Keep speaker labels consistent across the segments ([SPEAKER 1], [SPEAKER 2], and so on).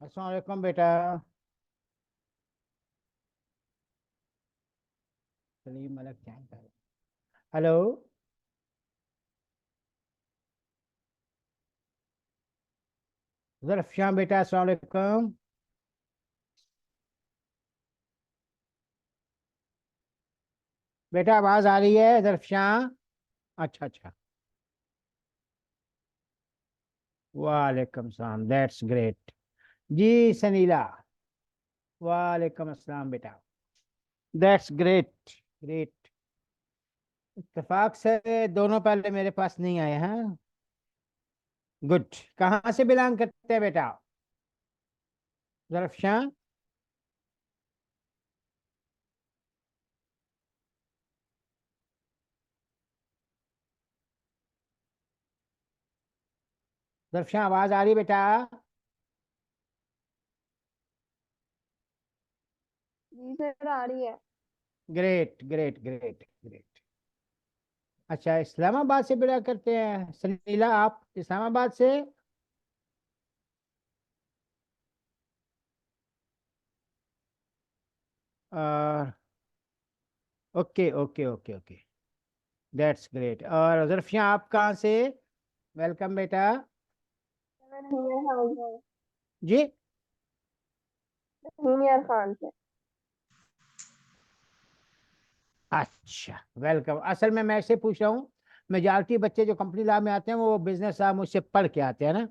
[SPEAKER 1] अस्सलाम वालेकुम बेटा। सलीम मलक चैन कर। हेलो। ज़रफ़शान बेटा, अस्सलाम वालेकुम। बेटा आवाज़ आ रही है ज़रफ़शान? अच्छा अच्छा। वालेकुम सलाम, दैट्स ग्रेट। जी सनीला। वालेकुम अस्सलाम बेटा। That's great. ग्रेट। इत्तेफाक से दोनों पहले मेरे पास नहीं आए हैं। गुड। कहाँ से बिलोंग करते हैं बेटा? ज़रफ़शान। ज़रफ़शान आवाज़ आ रही है बेटा?
[SPEAKER 2] जी सर आ रही है।
[SPEAKER 1] Great great great great. अच्छा, इस्लामाबाद से बिलोंग करते हैं सनीला, आप इस्लामाबाद से? और okay okay okay okay. That's great. और ज़रफ़िया आप कहाँ से? वेलकम बेटा।
[SPEAKER 2] मैं हुमियर खान से।
[SPEAKER 1] जी।
[SPEAKER 2] हुमियर खान से।
[SPEAKER 1] अच्छा, वेलकम। असल में मैं ऐसे पूछ रहा हूँ, मेजॉरिटी बच्चे जो कंपनी लॉ में आते हैं वो बिजनेस लॉ मुझसे पढ़ के आते हैं ना।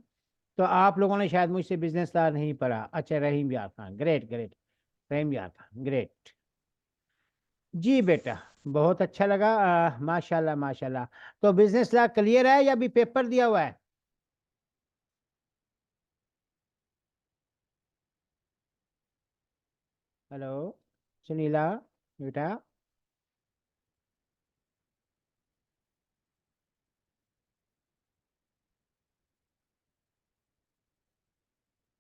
[SPEAKER 1] तो आप लोगों ने शायद मुझसे बिजनेस लॉ नहीं पढ़ा। अच्छा, रहीम यार खान, ग्रेट ग्रेट। रहीम यार खान, ग्रेट। जी बेटा, बहुत अच्छा लगा। माशाल्लाह माशाल्लाह। तो बिजनेस लॉ क्लियर है या अभी पेपर दिया हुआ है? हेलो सुनीला बेटा।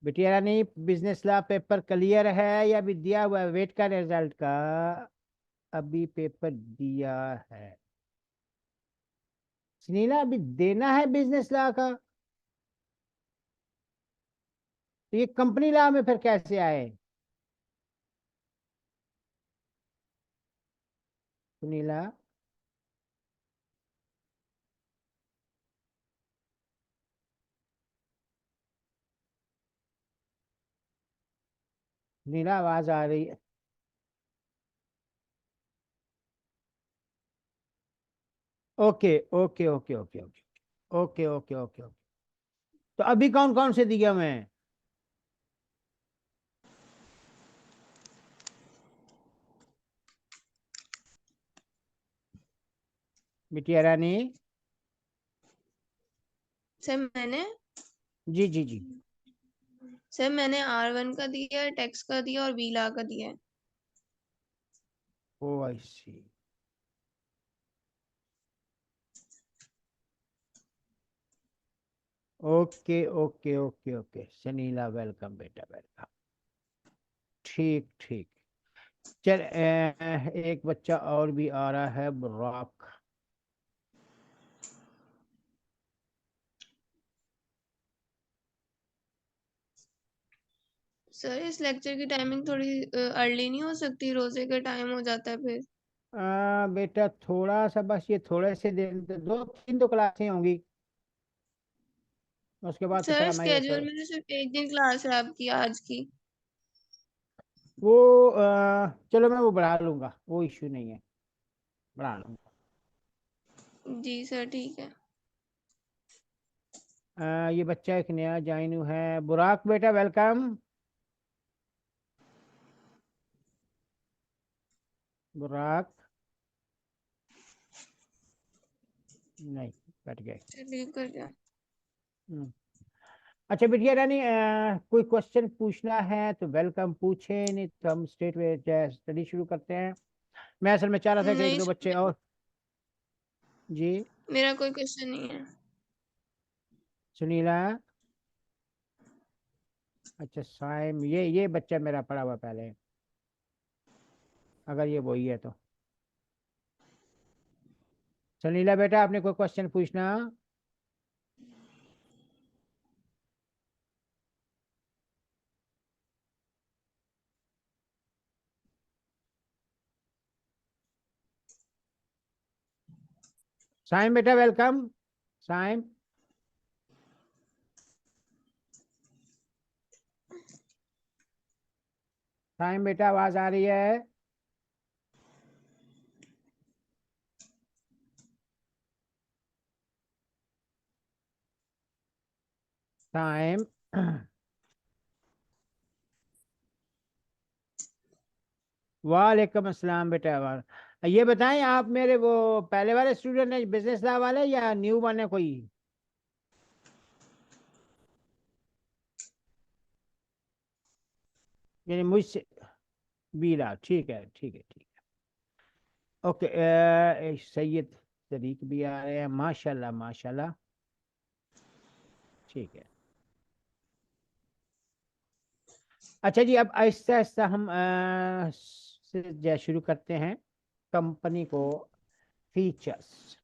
[SPEAKER 1] बिटिया रानी, बिजनेस लॉ पेपर क्लियर है या अभी दिया हुआ है? वेट का रिजल्ट का। अभी पेपर दिया है। सुनीला, अभी देना है बिजनेस लॉ का। तो ये कंपनी लॉ में फिर कैसे आए? सुनीला। सुनीला आवाज आ रही है? Okay okay okay okay okay okay okay okay okay. तो अभी कौन कौन से दिए हुए हैं? बिटिया रानी।
[SPEAKER 2] सर मैंने
[SPEAKER 1] जी जी जी।
[SPEAKER 2] सर मैंने R1 का दिया है, टैक्स का दिया और बीला का दिया है।
[SPEAKER 1] Oh I see. Okay okay okay okay Sanila, welcome बेटा, वेलकम। ठीक ठीक। चल, एक बच्चा और भी आ रहा है, बुराक।
[SPEAKER 2] सर इस लेक्चर की टाइमिंग थोड़ी अर्ली नहीं हो सकती? रोजे का टाइम हो जाता है फिर।
[SPEAKER 1] बेटा थोड़ा सा, बस ये थोड़े से दिन, दो तीन तो क्लासें होंगी। उसके बाद तो फिर
[SPEAKER 2] सर
[SPEAKER 1] हमारी
[SPEAKER 2] स्केड्यूल में तो सिर्फ एक दिन क्लास है आपकी आज की।
[SPEAKER 1] वो चलो मैं वो बढ़ा लूंगा, वो इश्यू नहीं है। बढ़ा लूंगा।
[SPEAKER 2] जी सर ठीक है।
[SPEAKER 1] ये बच्चा एक नया ज्वाइन हुआ है, बुराक बेटा, वेलकम। बुराक। नहीं, कट गए।
[SPEAKER 2] चलिए कर दिया।
[SPEAKER 1] हम्म। अच्छा बिटिया रानी, कोई क्वेश्चन पूछना है तो वेलकम, पूछे, नहीं तो हम स्टेट वे स्टडी शुरू करते हैं। मैं असल में चाह रहा था कि एक
[SPEAKER 2] नहीं
[SPEAKER 1] दो
[SPEAKER 2] सर
[SPEAKER 1] बच्चे और। जी।
[SPEAKER 2] मेरा कोई क्वेश्चन नहीं है।
[SPEAKER 1] सुनीला। अच्छा साइम, ये बच्चा मेरा पढ़ा हुआ पहले, अगर ये वही है तो। सुनीला बेटा, आपने कोई क्वेश्चन पूछना? साइम बेटा वेलकम। साइम। साइम बेटा आवाज आ रही है? साइम। वालेकुम अस्सलाम बेटा। ये बताएं, आप मेरे वो पहले वाले स्टूडेंट हैं बिजनेस लॉ वाले, या न्यू बने कोई? यानी मुझसे बीला। ठीक है, ठीक है, ठीक है। ओके। सैयद तरीक भी आ रहे हैं, माशाल्लाह माशाल्लाह। ठीक है। अच्छा जी, अब आहिस्ता आहिस्ता हम से शुरू करते हैं कंपनी को फीचर्स।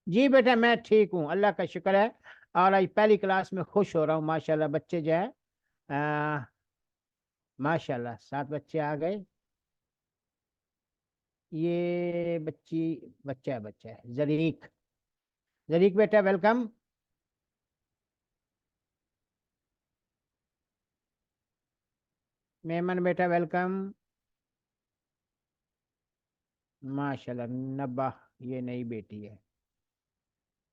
[SPEAKER 1] जी बेटा मैं ठीक हूँ, अल्लाह का शुक्र है। और आज पहली क्लास में खुश हो रहा हूँ, माशाल्लाह बच्चे जो है। अ, माशाल्लाह 7 बच्चे आ गए। ये बच्चा है जरीक। जरीक बेटा वेलकम। मेमन बेटा वेलकम। माशाल्लाह नब्बा, ये नई बेटी है।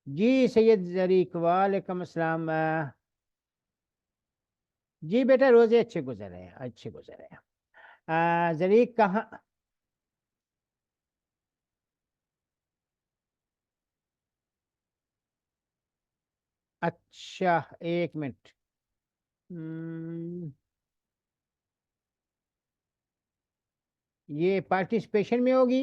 [SPEAKER 1] जी सैयद जरीक वालेकुम अस्सलाम। जी बेटा रोजे अच्छे गुजरे हैं, अच्छे गुजरे हैं। जरीक कहाँ? अच्छा, 1 मिनट। हम्म, ये पार्टिसिपेशन में होगी?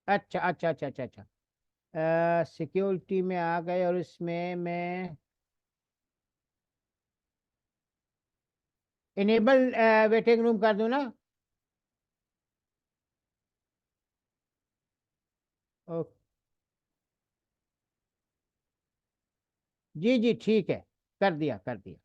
[SPEAKER 1] अच्छा अच्छा अच्छा अच्छा अच्छा। सिक्योरिटी में आ गए, और इसमें मैं इनेबल वेटिंग रूम कर दूं ना? ओ, जी जी ठीक है, कर दिया कर दिया।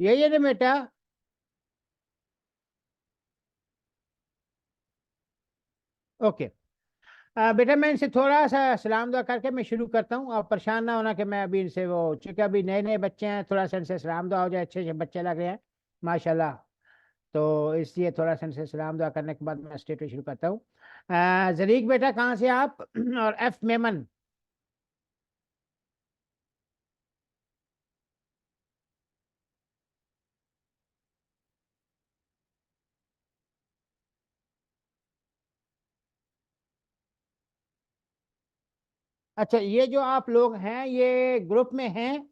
[SPEAKER 1] यही है ना बेटा? ओके। बेटा मैं इनसे थोड़ा सा सलाम दुआ करके मैं शुरू करता हूँ। आप परेशान ना होना कि मैं अभी इनसे वो, चूंकि अभी नए नए बच्चे हैं, थोड़ा सा इनसे सलाम दुआ हो जाए, अच्छे अच्छे बच्चे लग रहे हैं माशाल्लाह। तो इसलिए थोड़ा सा इनसे सलाम दुआ करने के बाद मैं स्टेटमेंट शुरू करता हूँ। जरीक बेटा कहाँ से आप? और एफ मेमन। अच्छा, ये जो आप लोग हैं ये ग्रुप में हैं?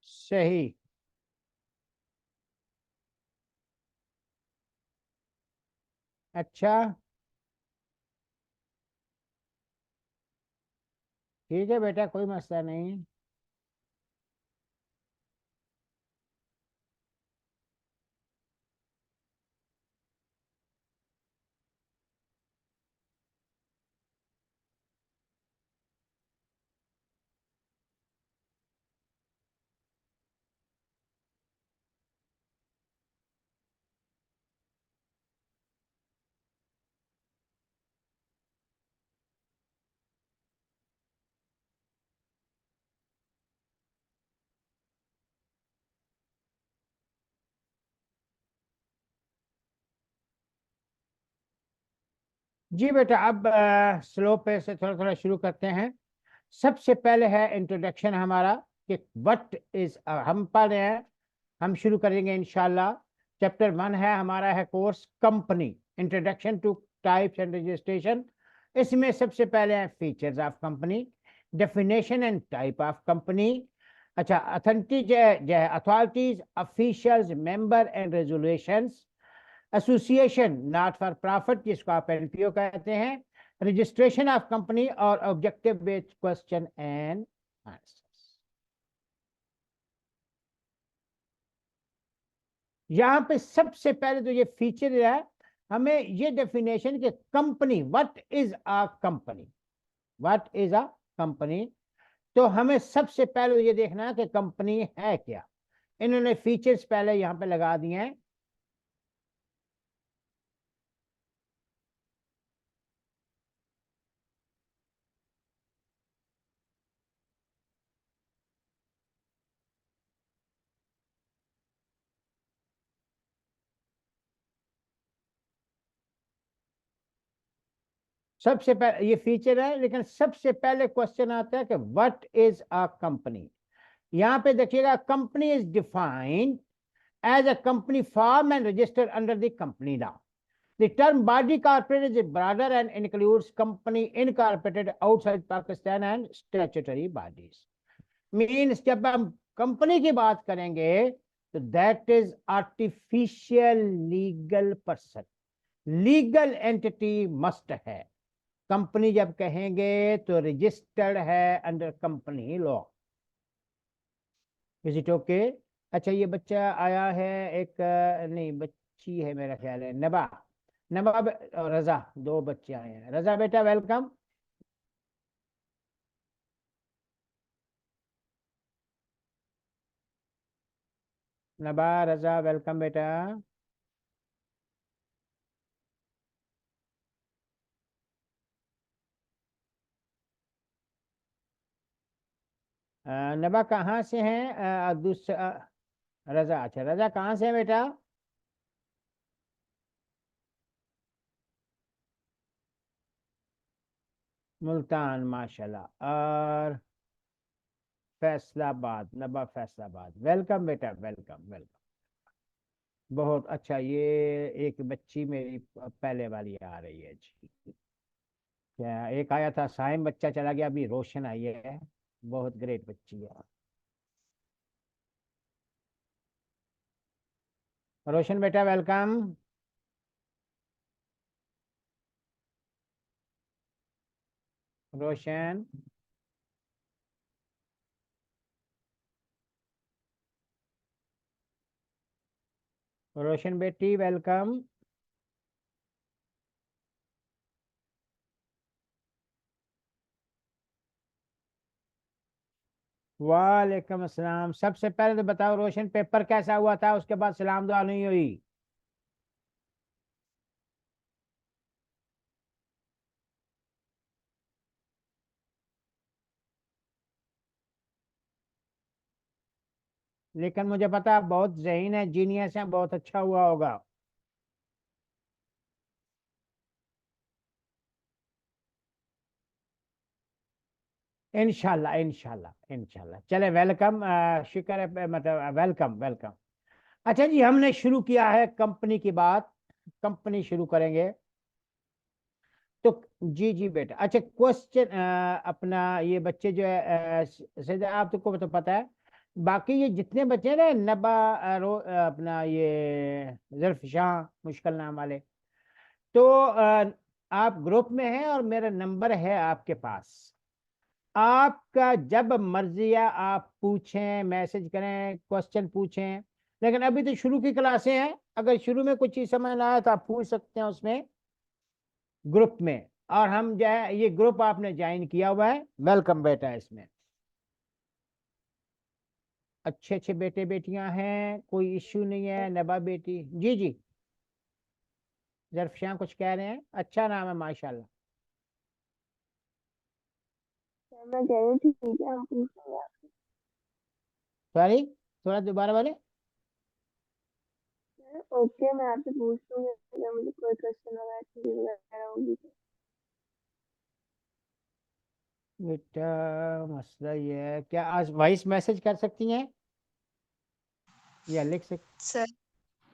[SPEAKER 1] सही। अच्छा, ठीक है बेटा, कोई मसला नहीं। जी बेटा, अब स्लो पे से थोड़ा थोड़ा शुरू करते हैं। सबसे पहले है इंट्रोडक्शन हमारा कि व्हाट इज, हम पढ़ रहे हैं, हम शुरू करेंगे इंशाल्लाह। चैप्टर 1 है हमारा, है course company, introduction to types and registration. इसमें सबसे पहले है features of company, definition and type of company. अच्छा, authorities, officials, member and resolutions, association not for profit जिसको आप एनपीओ कहते हैं, रजिस्ट्रेशन ऑफ कंपनी और objective based question and answers. यहां पे सबसे पहले तो ये फीचर है, हमें ये डेफिनेशन कि company, what is a company, what is a company. तो हमें सबसे पहले ये देखना है कि कंपनी है क्या। इन्होंने फीचर्स पहले यहां पे लगा दिए हैं। सबसे पहले ये फीचर है, लेकिन सबसे पहले क्वेश्चन आता है कि व्हाट इज अ कंपनी। यहां पे देखिएगा, company is defined as a company formed and registered under the company law. The term body corporate is broader and includes company incorporated outside Pakistan and statutory bodies. Means जब हम company की बात करेंगे तो that is artificial legal person, legal entity must है। Company जब कहेंगे तो रजिस्टर्ड है under company law. Is it okay? अच्छा, ये बच्चा आया है एक, नहीं बच्ची है मेरा ख्याल है, नबा, और रजा, दो बच्चे आए हैं। रजा बेटा वेलकम। नबा, रजा वेलकम बेटा। नबा कहाँ से हैं? दूसरा रजा, अच्छा रजा कहाँ से है बेटा? मुल्तान, माशाल्लाह। और फैसलाबाद, नबा फैसलाबाद, वेलकम बेटा, वेलकम वेलकम। बहुत अच्छा, ये एक बच्ची मेरी पहले वाली आ रही है जी। क्या, एक आया था साइम, बच्चा चला गया, अभी रोशन आई है, बहुत ग्रेट बच्ची है। रोशन बेटा वेलकम। रोशन, रोशन बेटी वेलकम। वालेकुम अस्सलाम। सबसे पहले तो बताओ रोशन, पेपर कैसा हुआ था? उसके बाद सलाम दुआ नहीं हुई। लेकिन मुझे पता आप बहुत ज़हीन है, जीनियस है, बहुत अच्छा हुआ होगा। इनशाला इनशाला इनशाला। चले वेलकम, शुक्र है, मतलब वेलकम वेलकम। अच्छा जी, हमने शुरू किया है कंपनी की बात, कंपनी शुरू करेंगे। तो जी जी बेटा, अच्छा क्वेश्चन, अपना ये बच्चे जो है, सैयद आप तो को तो पता है, बाकी ये जितने बच्चे हैं ना, नबा, अपना ये जरफ शाह, मुश्किल नाम वाले, तो आप ग्रुप में हैं और मेरा नंबर है आपके पास। आपका जब मर्जी है आप पूछें, मैसेज करें, क्वेश्चन पूछें। लेकिन अभी तो शुरू की क्लासें हैं, अगर शुरू में कुछ चीज समझ ना आए तो आप पूछ सकते हैं उसमें, ग्रुप में। और हम जो है, ये ग्रुप आपने ज्वाइन किया हुआ है, वेलकम बेटा इसमें। अच्छे अच्छे बेटे बेटियां हैं, कोई इश्यू नहीं है। नबा बेटी, जी जी, जरफशां कुछ कह रहे हैं, अच्छा नाम है माशाल्लाह।
[SPEAKER 2] मैं कह रही थी ठीक है, हम पूछेंगे।
[SPEAKER 1] सॉरी, थोड़ा दोबारा बोले।
[SPEAKER 2] ओके, मैं आपसे पूछ लूंगी अगर मुझे कोई क्वेश्चन वगैरह चीज़ वगैरह होगी तो।
[SPEAKER 1] बेटा मसला ये है, क्या आज वॉइस मैसेज कर सकती हैं या लिख सकती?
[SPEAKER 2] सर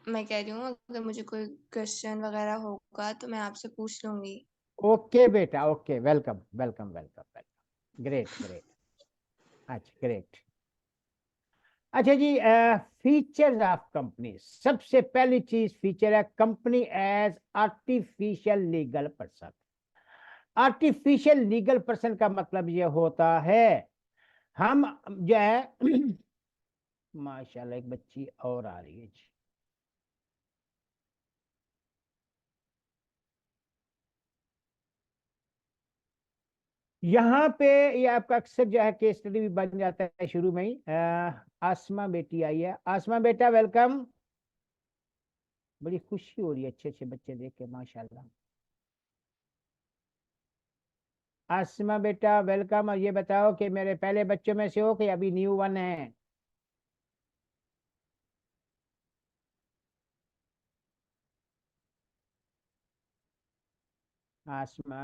[SPEAKER 2] मैं कह रही हूँ अगर मुझे कोई क्वेश्चन वगैरह होगा तो मैं आपसे पूछ लूंगी।
[SPEAKER 1] ओके बेटा, okay, welcome welcome welcome welcome, great great. अच्छा ग्रेट। अच्छा जी, फीचर्स ऑफ कंपनी, सबसे पहली चीज फीचर है company as artificial legal person. Artificial legal person का मतलब ये होता है, हम जो है माशाल्लाह एक बच्ची और आ रही है जी। यहाँ पे ये आपका अक्सर जो है केस स्टडी भी बन जाता है शुरू में ही। आसमा बेटी आई है, आसमा बेटा वेलकम। बड़ी खुशी हो रही है अच्छे अच्छे बच्चे देख के, माशाल्लाह। आसमा बेटा वेलकम, और ये बताओ कि मेरे पहले बच्चों में से हो कि अभी न्यू वन है? आसमा,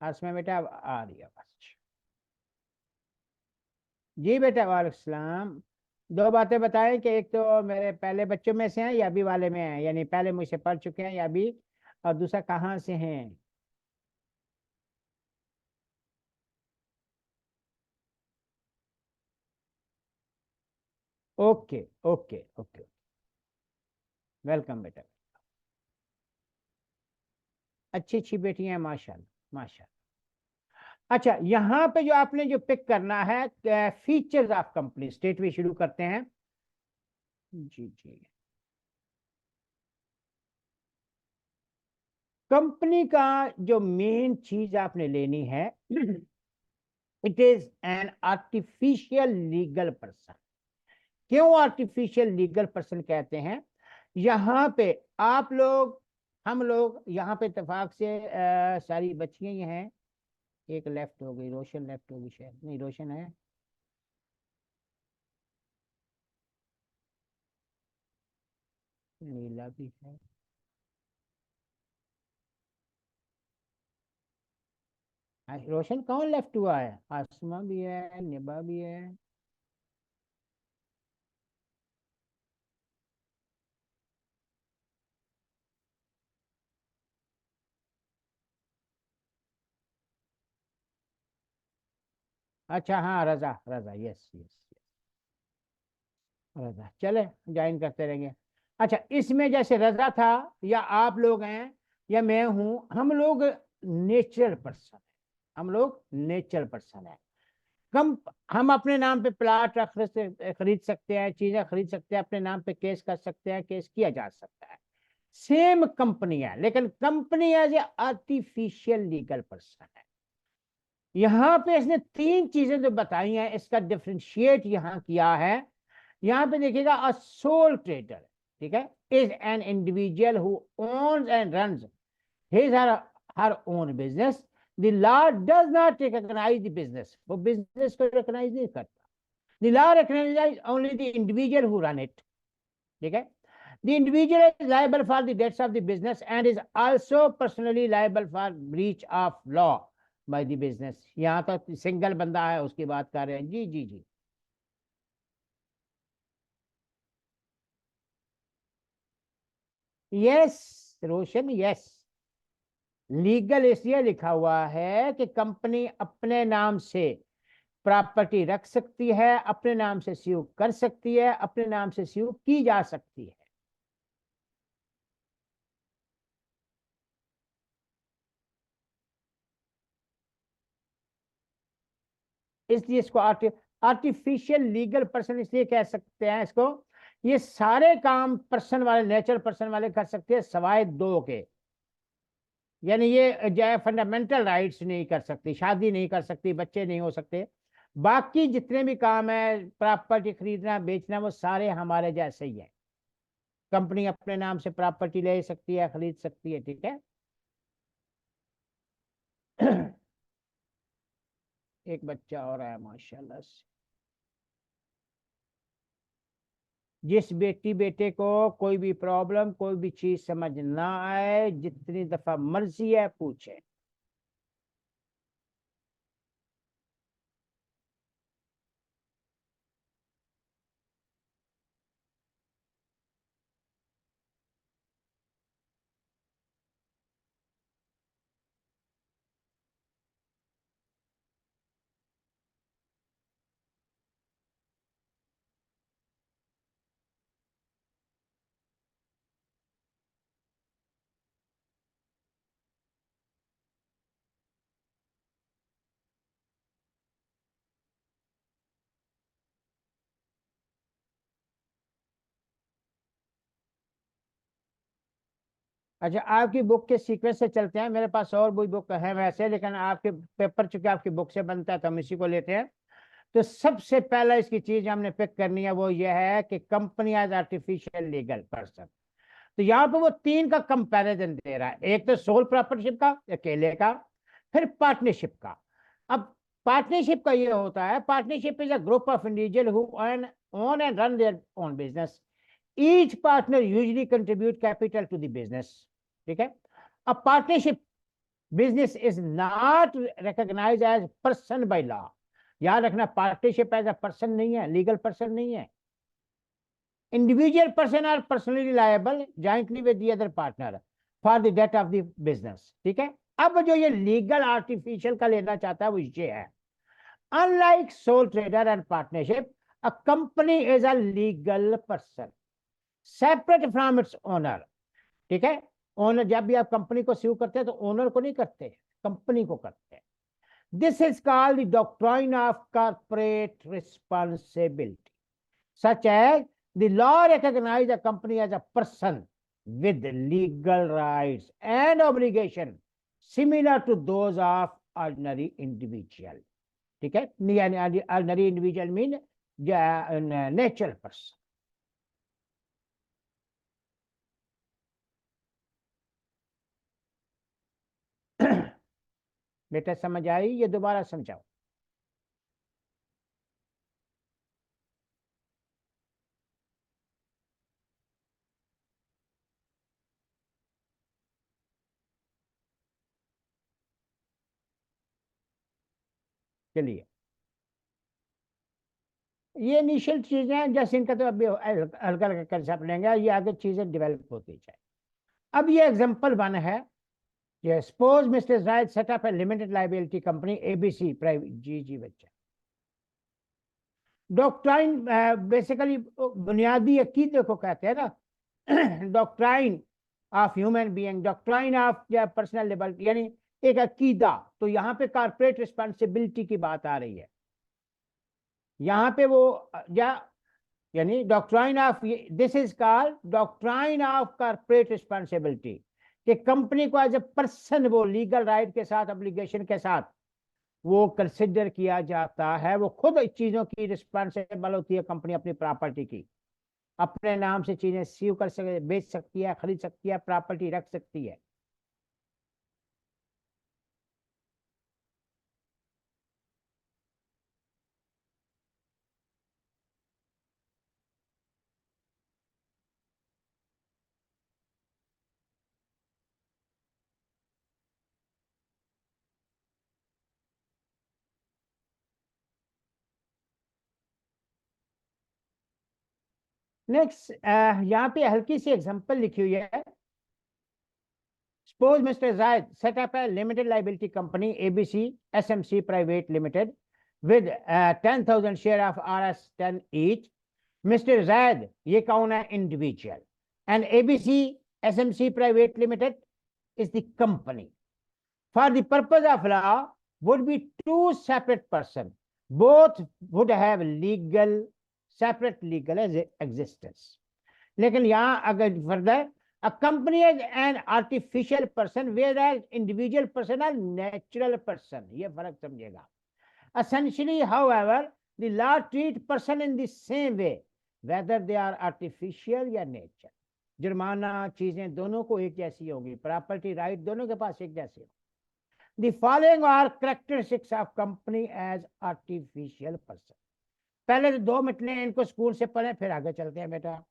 [SPEAKER 1] आसमा बेटा अब आ रही है बस। जी बेटा, वालेकुम सलाम। दो बातें बताएं कि एक तो मेरे पहले बच्चों में से हैं या अभी वाले में हैं, यानी पहले मुझसे पढ़ चुके हैं या अभी, और दूसरा कहाँ से हैं? ओके ओके ओके, वेलकम बेटा। अच्छी अच्छी बेटियां हैं, माशाल्लाह माशाल्लाह। अच्छा, यहाँ पे जो आपने जो पिक करना है, फीचर्स ऑफ कंपनी, स्टेट में शुरू करते हैं। जी जी। कंपनी का जो मेन चीज आपने लेनी है, it is an artificial legal person. क्यों आर्टिफिशियल लीगल पर्सन कहते हैं? यहाँ पे आप लोग, हम लोग यहाँ पे इत्तेफाक से सारी बच्चियां ही हैं। एक लेफ्ट हो गई, रोशन लेफ्ट होगी शायद, नहीं रोशन है। नीला भी है। रोशन कौन लेफ्ट हुआ है? आसमा भी है, निबा भी है। अच्छा हाँ, रजा रजा, यस यस। रजा चले, ज्वाइन करते रहेंगे। अच्छा, इसमें जैसे रजा था, या आप लोग हैं, या मैं हूं, हम लोग नेचुरल पर्सन है। हम लोग नेचुरल पर्सन है। कम, हम अपने नाम पे प्लाट रख खरीद सकते हैं, चीजें खरीद सकते हैं, अपने नाम पे केस कर सकते हैं, केस किया जा सकता है। सेम कंपनी है, लेकिन company as a artificial legal person है। यहाँ पे इसने तीन चीजें जो बताई हैं, इसका डिफ्रेंशिएट यहाँ किया है। यहाँ पे देखिएगा, अ सोल ट्रेडर, ठीक है, is an individual who owns and runs his her own business. The law does not recognise the business, वो बिजनेस को रिकॉग्नाइज नहीं करता। The law recognise only the individual who run it, ठीक है। The individual is liable for the debts of the business and is also personally liable for breach of law by the business। यहाँ तो single बंदा है उसकी बात कर रहे हैं। जी जी जी। यस रोशन, यस। लीगल इसलिए लिखा हुआ है कि कंपनी अपने नाम से प्रॉपर्टी रख सकती है, अपने नाम से स्यू कर सकती है, अपने नाम से स्यू की जा सकती है। इसलिए इसको आर्टिफिशियल लीगल पर्सन इसलिए कह सकते हैं इसको। ये सारे काम पर्सन वाले, नेचुरल पर्सन वाले कर सकते हैं, सवाए दो के। यानी ये जो है फंडामेंटल राइट्स नहीं कर सकती, शादी नहीं कर सकती, बच्चे नहीं हो सकते। बाकी जितने भी काम है, प्रॉपर्टी खरीदना बेचना, वो सारे हमारे जैसे ही है। कंपनी अपने नाम से प्रॉपर्टी ले सकती है, खरीद सकती है, ठीक है। एक बच्चा और आया माशाल्लाह से। जिस बेटे को कोई भी प्रॉब्लम, कोई भी चीज समझ ना आए, जितनी दफा मर्जी है पूछे। अच्छा, आपकी बुक के सीक्वेंस से चलते हैं। मेरे पास और भी बुक है वैसे, लेकिन आपके पेपर चूंकि आपकी बुक से बनता है तो हम इसी को लेते हैं। तो सबसे पहला इसकी चीज हमने पिक करनी है, वो ये है कि company as artificial legal person. तो यहाँ पे वो तीन का कंपैरिजन दे रहा है। एक तो सोल प्रॉपर्टरशिप का, अकेले का, फिर पार्टनरशिप का। अब पार्टनरशिप का ये होता है, partnership is a group of individual who own and run their own business. Each partner usually contribute capital to the business. ठीक है। A partnership business is not recognized as person by law. याद रखना, partnership as a person नहीं है, legal person नहीं है। Individual person are personally liable jointly with the other partner for the debt of the business. ठीक है। अब जो ये लीगल आर्टिफिशियल का लेना चाहता है वो ये है, unlike soul trader and partnership, a company is a legal person separate from its owner. ठीक है। ओनर, जब भी आप कंपनी को स्यू करते हैं तो ओनर को नहीं करते, कंपनी को करते हैं। This is called the doctrine of corporate responsibility, such as the law recognize a company as a person with legal rights and obligation similar to those of ordinary individual. ठीक है। यानी ordinary individual mean natural person. बेटा समझ आई? ये दोबारा समझाओ। चलिए, ये इनिशियल चीजें हैं, जैसे इनका तो अभी हल्का हल्का कंसेप्ट लेंगे, ये आगे चीजें डेवलप होती जाए। अब ये एग्जांपल वन है। Yes, suppose Mr. Zaid set up a limited liability company, ABC Private, जी बच्चा। डॉक्ट्राइन बेसिकली बुनियादी अकीदे को कहते हैं ना, doctrine of human being, doctrine of personal liberty, यानी एक अकीदा। तो यहाँ पे कॉर्पोरेट रिस्पॉन्सिबिलिटी की बात आ रही है। यहाँ पे वो या यानी doctrine of, this is called doctrine of corporate responsibility, कि कंपनी को एज ए पर्सन वो लीगल राइट के साथ, ऑब्लिगेशन के साथ वो कंसिडर किया जाता है। वो खुद चीजों की रिस्पॉन्सिबल होती है। कंपनी अपनी प्रॉपर्टी की अपने नाम से चीजें सीव कर सकती, बेच सकती है, खरीद सकती है, प्रॉपर्टी रख सकती है। नेक्स्ट, यहाँ पे हल्की सी एग्जांपल लिखी हुई है। Suppose Mr. Zaid set up a limited liability company, ABC SMC Private Limited, with 10,000 share of RS10 each. Mr. Zaid, ये कौन है? Individual. And ABC SMC Private Limited is the company. For the purpose of law, would be two separate persons. Both would have separate legal existence. लेकिन यहाँ अगर further, a company is an artificial person whereas individual person are natural person. ये फर्क समझेगा। Essentially, however, the law treat person in the same way whether they are artificial या nature. जुर्माना चीजें दोनों को एक जैसी होगी, प्रॉपर्टी राइट दोनों के पास एक जैसे होगी। The following are characteristics of company as artificial person. पहले तो 2 मिनट इनको स्कूल से पढ़े, फिर आगे चलते हैं बेटा।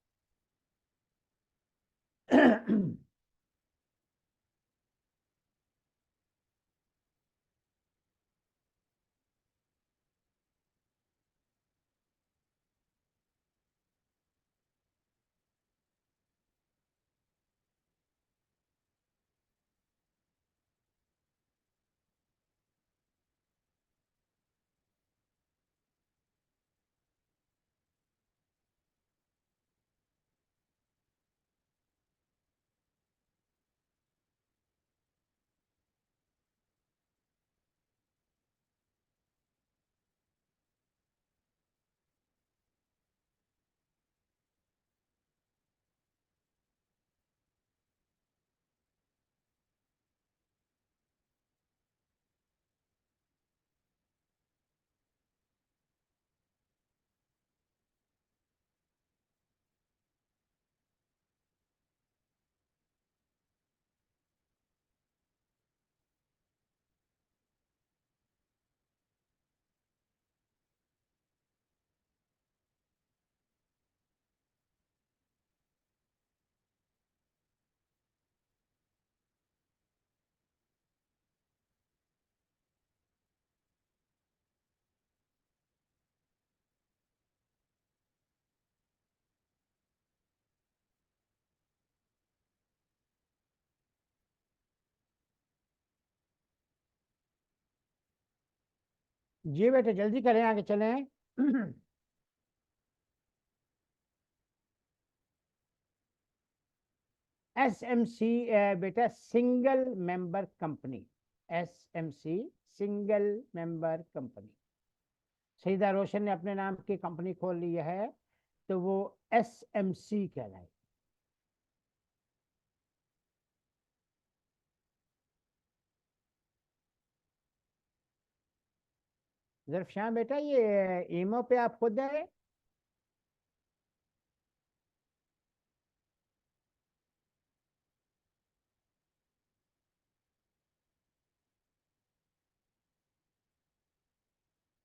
[SPEAKER 1] जी बेटा जल्दी करें, आगे चलें। SMC बेटा single member company. SMC single member company. Saeeda Roshan ने अपने नाम की कंपनी खोल ली है, तो वो SMC कहलाए। जरफशान बेटा ये ईमो पे आप खुद है?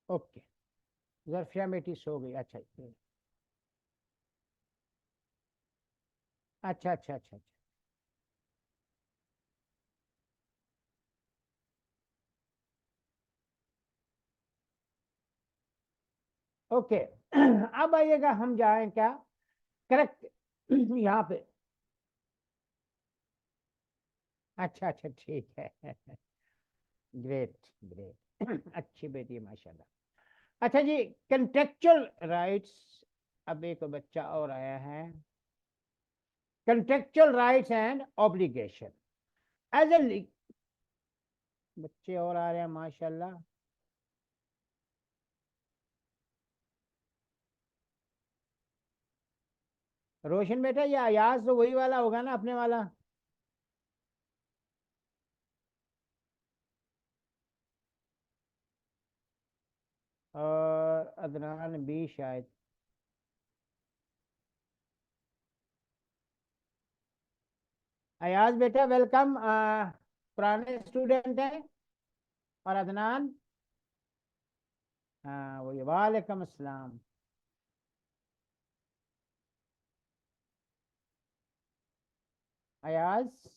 [SPEAKER 1] ओके। जरफिया बेटी सो गई, अच्छा अच्छा अच्छा अच्छा अच्छा। ओके। अब आइएगा, हम जाएं क्या करेक्ट यहाँ पे। अच्छा अच्छा ठीक है। Great great. अच्छी बेटी है माशाल्लाह। अच्छा जी, कंट्रेक्चुअल राइट्स। अब एक बच्चा और आया है। Contractual rights and obligation as a. बच्चे और आ रहे हैं माशाल्लाह। रोशन बेटा ये अयाज तो वही वाला होगा ना, अपने वाला? और अदनान भी शायद। अयाज बेटा वेलकम। पुराने स्टूडेंट हैं। और अदनान? हाँ वही, वालेकुम अस्सलाम। अयाज।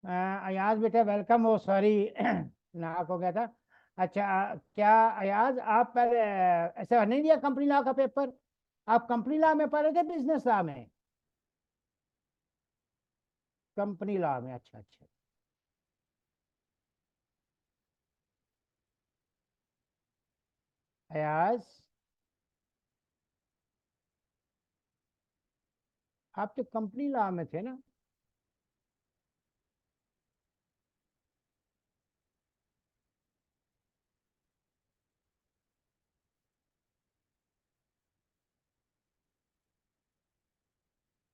[SPEAKER 1] अयाज बेटा वेलकम। हो सॉरी नाक हो गया था। अच्छा क्या अयाज आप पहले ऐसा नहीं दिया कंपनी लॉ का पेपर? आप कंपनी लॉ में पढ़े थे बिजनेस लॉ में? कंपनी लॉ में, अच्छा अच्छा। अयाज आप तो कंपनी लॉ में थे ना?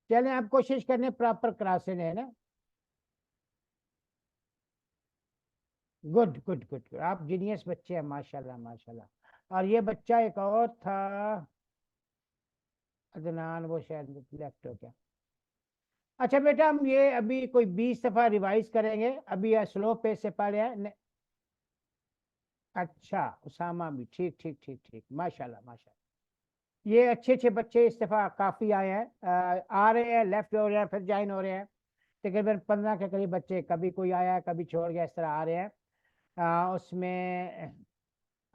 [SPEAKER 1] चलें आप कोशिश करने प्रॉपर करा से है ना। गुड गुड गुड गुड, आप जीनियस बच्चे हैं, माशाल्लाह माशाल्लाह। और ये बच्चा एक और था, अदनान, वो शायद लेफ्ट हो गया। अच्छा बेटा हम ये अभी कोई 20 दफा रिवाइज करेंगे, अभी स्लो पेस से पढ़ रहे हैं अच्छा उसामा भी, ठीक ठीक ठीक ठीक, माशाल्लाह माशाल्लाह। ये अच्छे अच्छे बच्चे इस दफा काफी आए हैं, आ रहे हैं, लेफ्ट हो रहे हैं, फिर ज्वाइन हो रहे हैं। तकरीबन 15 के करीब बच्चे, कभी कोई आया कभी छोड़ गया, इस तरह आ रहे हैं। उसमें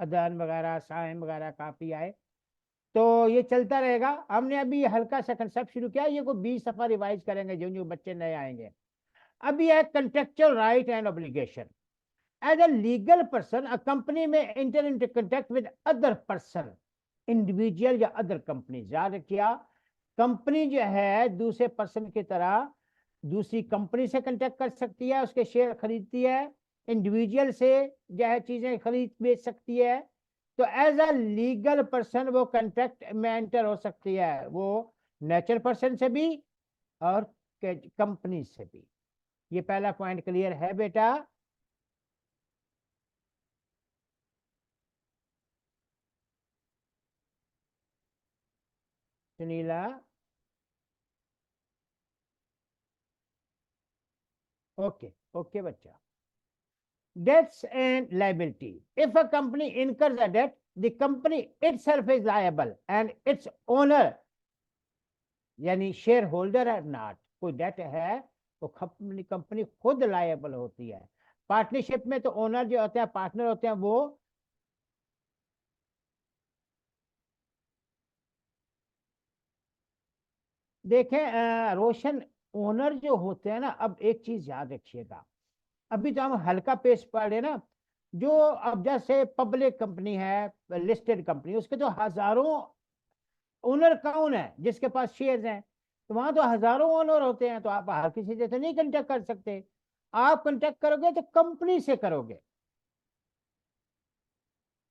[SPEAKER 1] अदन वगैरह साइम वगैरह काफी आए। तो ये चलता रहेगा। हमने अभी हल्का सा कंसेप्ट शुरू किया, ये को 20 दफा रिवाइज करेंगे जो जो बच्चे नए आएंगे। अभी है contractual right and obligation. As a legal person a company में enter into contact with other person, individual या अदर कंपनी। याद रखिए कंपनी जो है दूसरे पर्सन की तरह दूसरी कंपनी से कांटेक्ट कर सकती है, उसके शेयर खरीदती है, इंडिविजुअल से जो है चीजें खरीद बेच सकती है। तो एज अ लीगल पर्सन वो कॉन्ट्रैक्ट में एंटर हो सकती है, वो नेचुरल पर्सन से भी और कंपनी से भी। ये पहला पॉइंट क्लियर है बेटा? सुनीला, ओके ओके बच्चा। Debts and liability. If a company incurs a debt, the company itself is liable and its owner यानी शेयर होल्डर है नॉट। कोई डेट है तो कंपनी कंपनी खुद लायबल होती है। पार्टनरशिप में तो ओनर जो होते हैं, पार्टनर होते हैं, वो देखें रोशन, ओनर जो होते हैं ना, अब एक चीज याद रखिएगा, अभी तो हम हल्का पेश पढ़ रहे हैं ना। जो अब जैसे पब्लिक कंपनी है, लिस्टेड कंपनी, उसके तो हजारों ओनर कौन है जिसके पास शेयर्स हैं, तो वहां तो हजारों ओनर होते हैं, तो आप हर किसी से तो नहीं कांटेक्ट कर सकते। आप कांटेक्ट करोगे तो कंपनी से करोगे,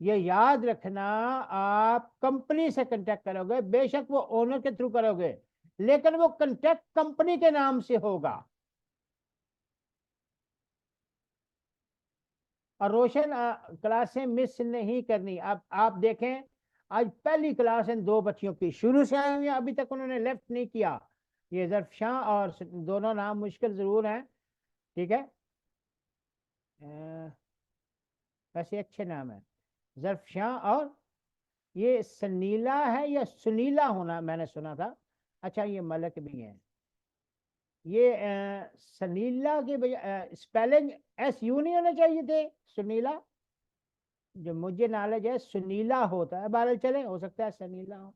[SPEAKER 1] ये याद रखना। आप कंपनी से कांटेक्ट करोगे, बेशक वो ओनर के थ्रू करोगे, लेकिन वो कांटेक्ट कंपनी के नाम से होगा। और रोशन क्लासें मिस नहीं करनी। अब आप देखें, आज पहली क्लास इन दो बच्चियों की शुरू से आई हुई है, अभी तक उन्होंने लेफ्ट नहीं किया। ये जरफ शाह और दोनों नाम मुश्किल जरूर हैं, ठीक है, वैसे अच्छे नाम है, जरफ शाह। और ये सनीला है या सुनीला होना मैंने सुना था। अच्छा ये मलक भी है। ये सनीला के बजाय स्पेलिंग SU नहीं होने चाहिए थे, सुनीला। जो मुझे नॉलेज है सुनीला होता है, बादल चले, हो सकता है सनीला हो।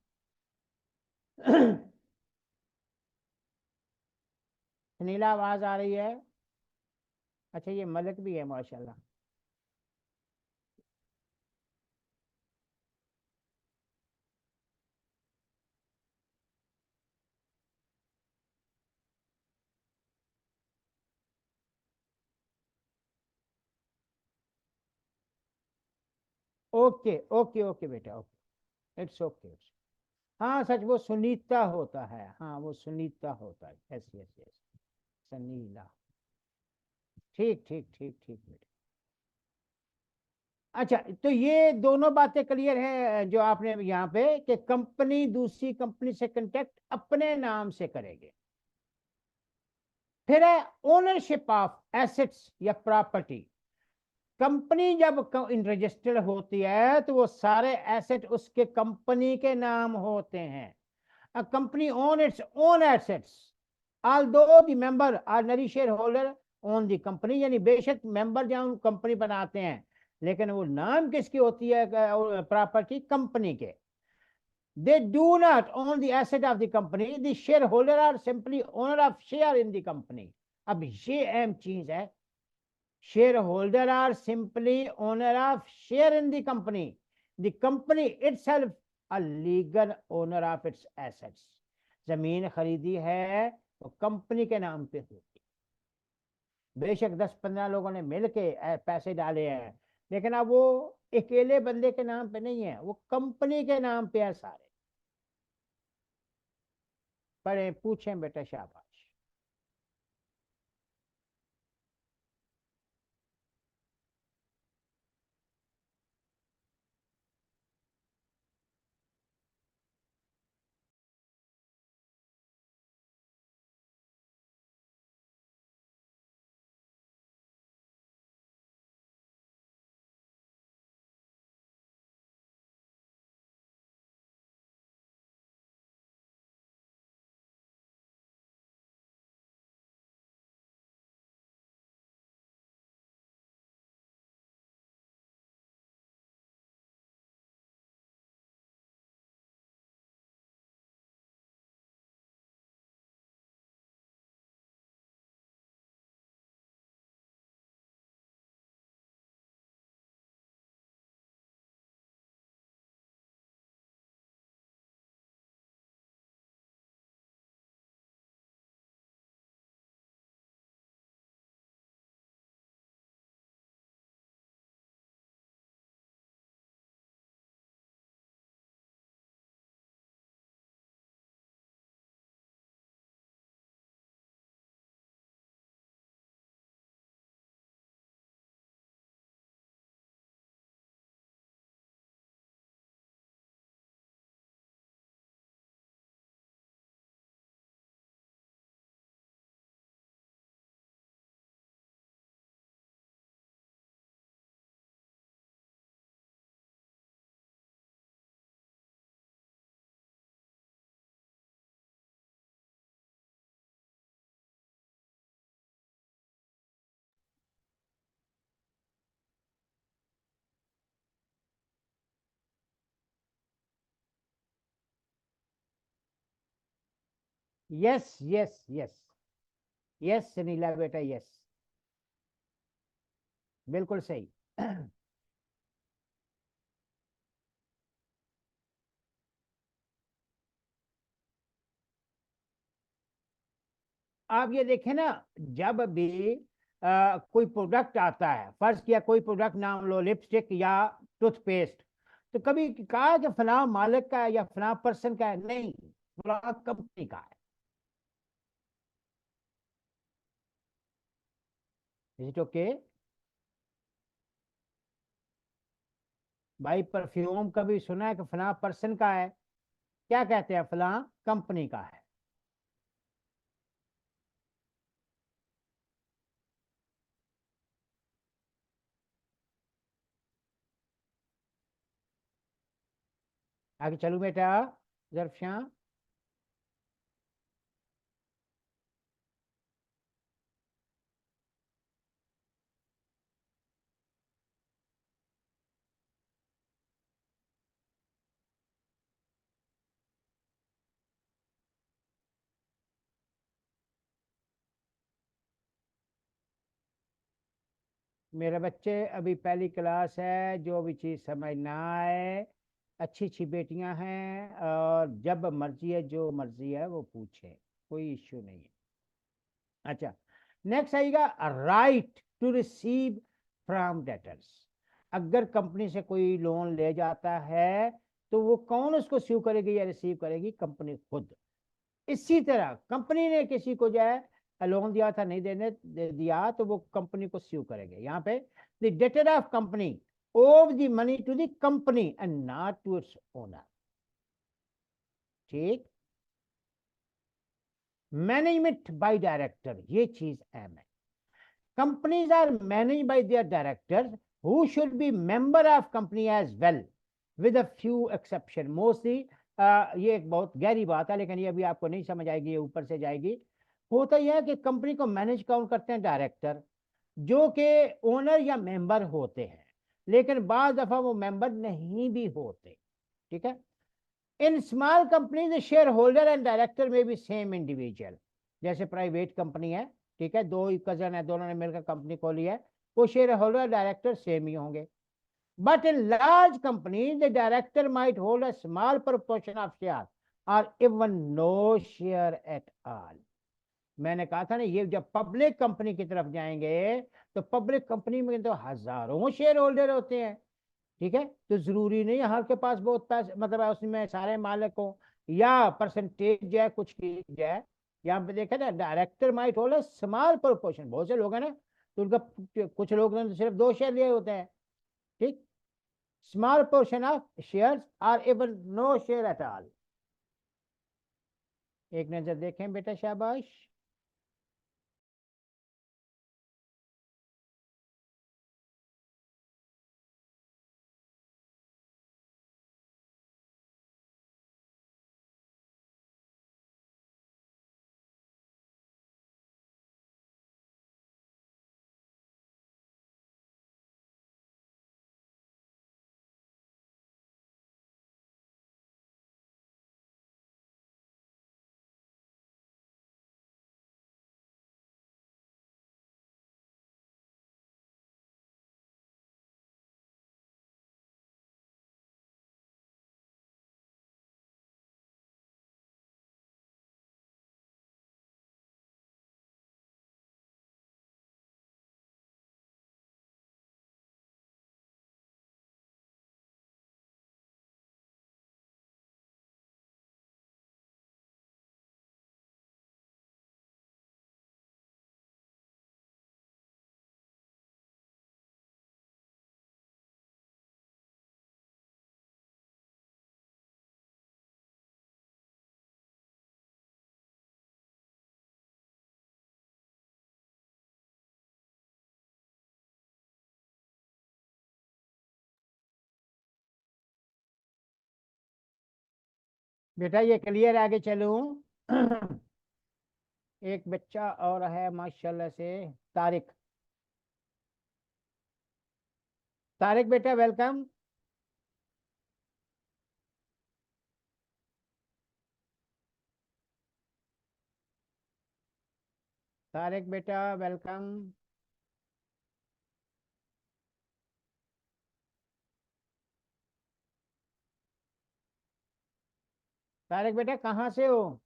[SPEAKER 1] सुनीला आवाज आ रही है? अच्छा ये मलक भी है, माशाल्लाह। ओके ओके ओके बेटा, ओके, इट्स ओके। हाँ सच, वो सुनीता होता है, हाँ वो सुनीता होता है, यस यस यस, सनीला, ठीक ठीक ठीक ठीक बेटा। अच्छा तो ये दोनों बातें क्लियर हैं जो आपने यहाँ पे, कि कंपनी दूसरी कंपनी से कांटेक्ट अपने नाम से करेगी। फिर है ओनरशिप ऑफ एसेट्स या प्रॉपर्टी। कंपनी जब रजिस्टर्ड होती है तो वो सारे एसेट उसके कंपनी के नाम होते हैं। A company own its own assets, although the member ordinary shareholder on the company, यानी बेशक मेंबर जहाँ कंपनी बनाते हैं, लेकिन वो नाम किसकी होती है प्रॉपर्टी? कंपनी के। They do not own the asset of the company. The shareholder are simply owner of share in the company. अब ये अहम चीज है, shareholder are simply owner of share in the company. The company itself a legal owner of its assets. जमीन खरीदी है तो company के नाम पे होगी, बेशक 10-15 लोगों ने मिलके पैसे डाले हैं, लेकिन अब वो अकेले बंदे के नाम पे नहीं है, वो कंपनी के नाम पे है सारे। पढ़े, पूछें बेटा, शाबाश। Yes yes yes, yes Sunila बेटा, यस, बिल्कुल सही। आप ये देखें ना, जब भी कोई प्रोडक्ट आता है, फर्ज किया कोई प्रोडक्ट नाम लो लिपस्टिक या टूथपेस्ट, तो कभी कहा कि फला मालिक का है या फला पर्सन का है? नहीं, फला कंपनी का है। इज इट ओके भाई? परफ्यूम कभी सुना है कि फला पर्सन का है? क्या कहते हैं? फला कंपनी का है। आगे चलू बेटा, जरफशां। मेरे बच्चे अभी पहली क्लास है, जो भी चीज़ समझ ना आए, अच्छी अच्छी बेटियां हैं, और जब मर्जी है जो मर्जी है वो पूछे, कोई इश्यू नहीं है। अच्छा, नेक्स्ट आएगा right to receive from debtors. अगर कंपनी से कोई लोन ले जाता है तो वो कौन उसको स्यू करेगी या रिसीव करेगी? कंपनी खुद। इसी तरह कंपनी ने किसी को जो है लोन दिया था, नहीं दिया, तो वो कंपनी को स्यू करेंगे। यहाँ पे the debtor of company owe the money to the company and not to its owner. ठीक, मैनेजमेंट बाय डायरेक्टर, ये चीज अहम है। Companies are manage by their directors who should be member of company as well with a few exception. Mostly ये एक बहुत गहरी बात है, लेकिन ये अभी आपको नहीं समझ आएगी, ये ऊपर से जाएगी। होता यह है कि कंपनी को मैनेज कौन करते हैं? डायरेक्टर, जो कि ओनर या मेंबर होते हैं, लेकिन बाज दफा वो मेंबर नहीं भी होते। ठीक है। In small companies share holder and director में भी सेम इंडिविजुअल, जैसे प्राइवेट कंपनी है, ठीक है, दो ही कजन है, दोनों ने मिलकर कंपनी खोली है, वो शेयर होल्डर डायरेक्टर सेम ही होंगे। But in large company the director might hold a small proportion of share और even no share at all. मैंने कहा था ना, ये जब पब्लिक कंपनी की तरफ जाएंगे तो पब्लिक कंपनी में तो हजारों शेयर होल्डर होते हैं। ठीक है, तो जरूरी नहीं है हर के पास बहुत पैसे, मतलब है उसमें सारे मालिक हो, या परसेंटेज जो है कुछ की जाए। यहाँ पे देखा ना, director might hold small proportion, बहुत से लोग हैं ना, तो उनका कुछ लोग ने तो सिर्फ 2 शेयर लिए होते हैं। ठीक, small portion of shares or even no share at all. एक नजर देखें बेटा, शाबाश। बेटा ये क्लियर, आगे चलूं? एक बच्चा और है माशाल्लाह से, तारिक। तारिक बेटा वेलकम। तारिक बेटा वेलकम। तारिक बेटा कहाँ से हो?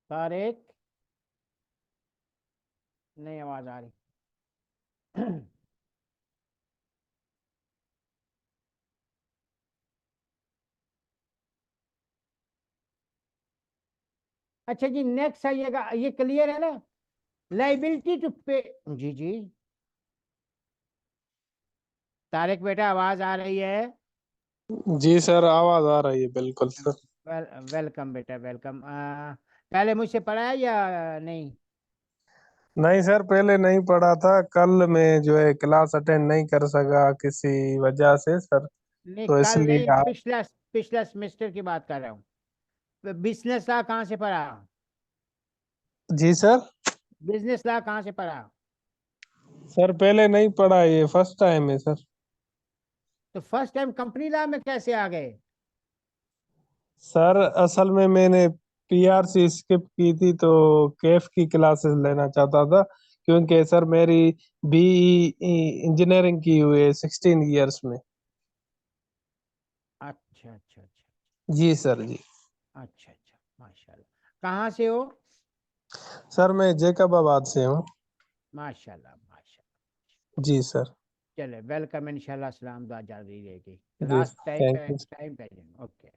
[SPEAKER 1] तारिक, नहीं आवाज आ रही। अच्छा जी, नेक्स्ट आइएगा, ये क्लियर है ना? लाइबिलिटी टू पे। जी जी, तारिक बेटा आवाज आ रही है?
[SPEAKER 3] जी सर, आवाज आ रही है बिल्कुल सर।
[SPEAKER 1] वेलकम बेटा वेलकम। पहले मुझसे पढ़ा है या नहीं?
[SPEAKER 3] नहीं सर, पहले नहीं पढ़ा था। कल मैं जो है क्लास अटेंड नहीं कर सका किसी वजह से सर,
[SPEAKER 1] नहीं
[SPEAKER 3] तो
[SPEAKER 1] कल
[SPEAKER 3] इसलिए
[SPEAKER 1] नहीं,
[SPEAKER 3] आप।
[SPEAKER 1] पिछला पिछला सेमेस्टर की बात कर रहा हूँ। बिजनेस लॉ कहाँ से पढ़ा?
[SPEAKER 3] जी सर।
[SPEAKER 1] बिजनेस लॉ कहाँ से पढ़ा?
[SPEAKER 3] सर पहले नहीं पढ़ा, ये फर्स्ट टाइम है सर।
[SPEAKER 1] तो फर्स्ट टाइम कंपनी लॉ में कैसे आ गए?
[SPEAKER 3] सर असल में मैंने पीआरसी स्किप की थी, तो केफ की क्लासेस लेना चाहता था, क्योंकि सर मेरी बीई इंजीनियरिंग की हुई है 16 इयर्स में।
[SPEAKER 1] अच्छा अच्छा अच्छा।
[SPEAKER 3] जी सर जी।
[SPEAKER 1] अच्छा अच्छा, माशाल्लाह। कहाँ से हो?
[SPEAKER 3] सर मैं जैकबाबाद से हूँ।
[SPEAKER 1] माशाल्लाह माशाल्लाह।
[SPEAKER 3] जी सर।
[SPEAKER 1] चले, वेलकम, इंशाल्लाह सलाम दुआ जारी रहेगी।
[SPEAKER 3] जी
[SPEAKER 1] क्लास टाइम
[SPEAKER 3] थैंक
[SPEAKER 1] पे
[SPEAKER 3] यू।
[SPEAKER 1] टाइम पे ओके।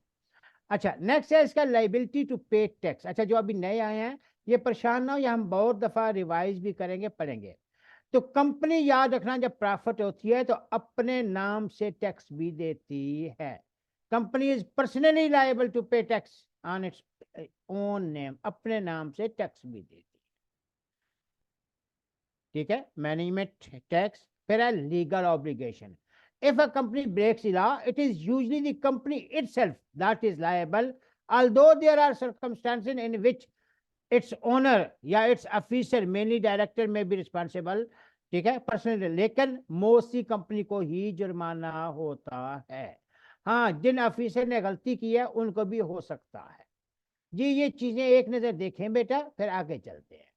[SPEAKER 1] अच्छा, नेक्स्ट है इसका लाइबिलिटी टू पे टैक्स। अच्छा, जो अभी नए आए हैं, ये परेशान ना हो, ये हम बहुत दफा रिवाइज भी करेंगे, पढ़ेंगे। तो कंपनी, याद रखना, जब प्रॉफिट होती है तो अपने नाम से टैक्स भी देती है। Company is personally liable to pay tax on its own name, अपने नाम से टैक्स भी देती है। ठीक है, मैनेजमेंट टैक्स। फिर है legal obligation. If a company breaks the law, it is usually the company itself that is liable, although there are circumstances in which its owner या its officer, mainly director, may be responsible, ठीक है, personally, लेकिन mostly company को ही जुर्माना होता है। हाँ, जिन officer ने गलती की है उनको भी हो सकता है जी। ये चीजें एक नजर देखें बेटा, फिर आगे चलते हैं।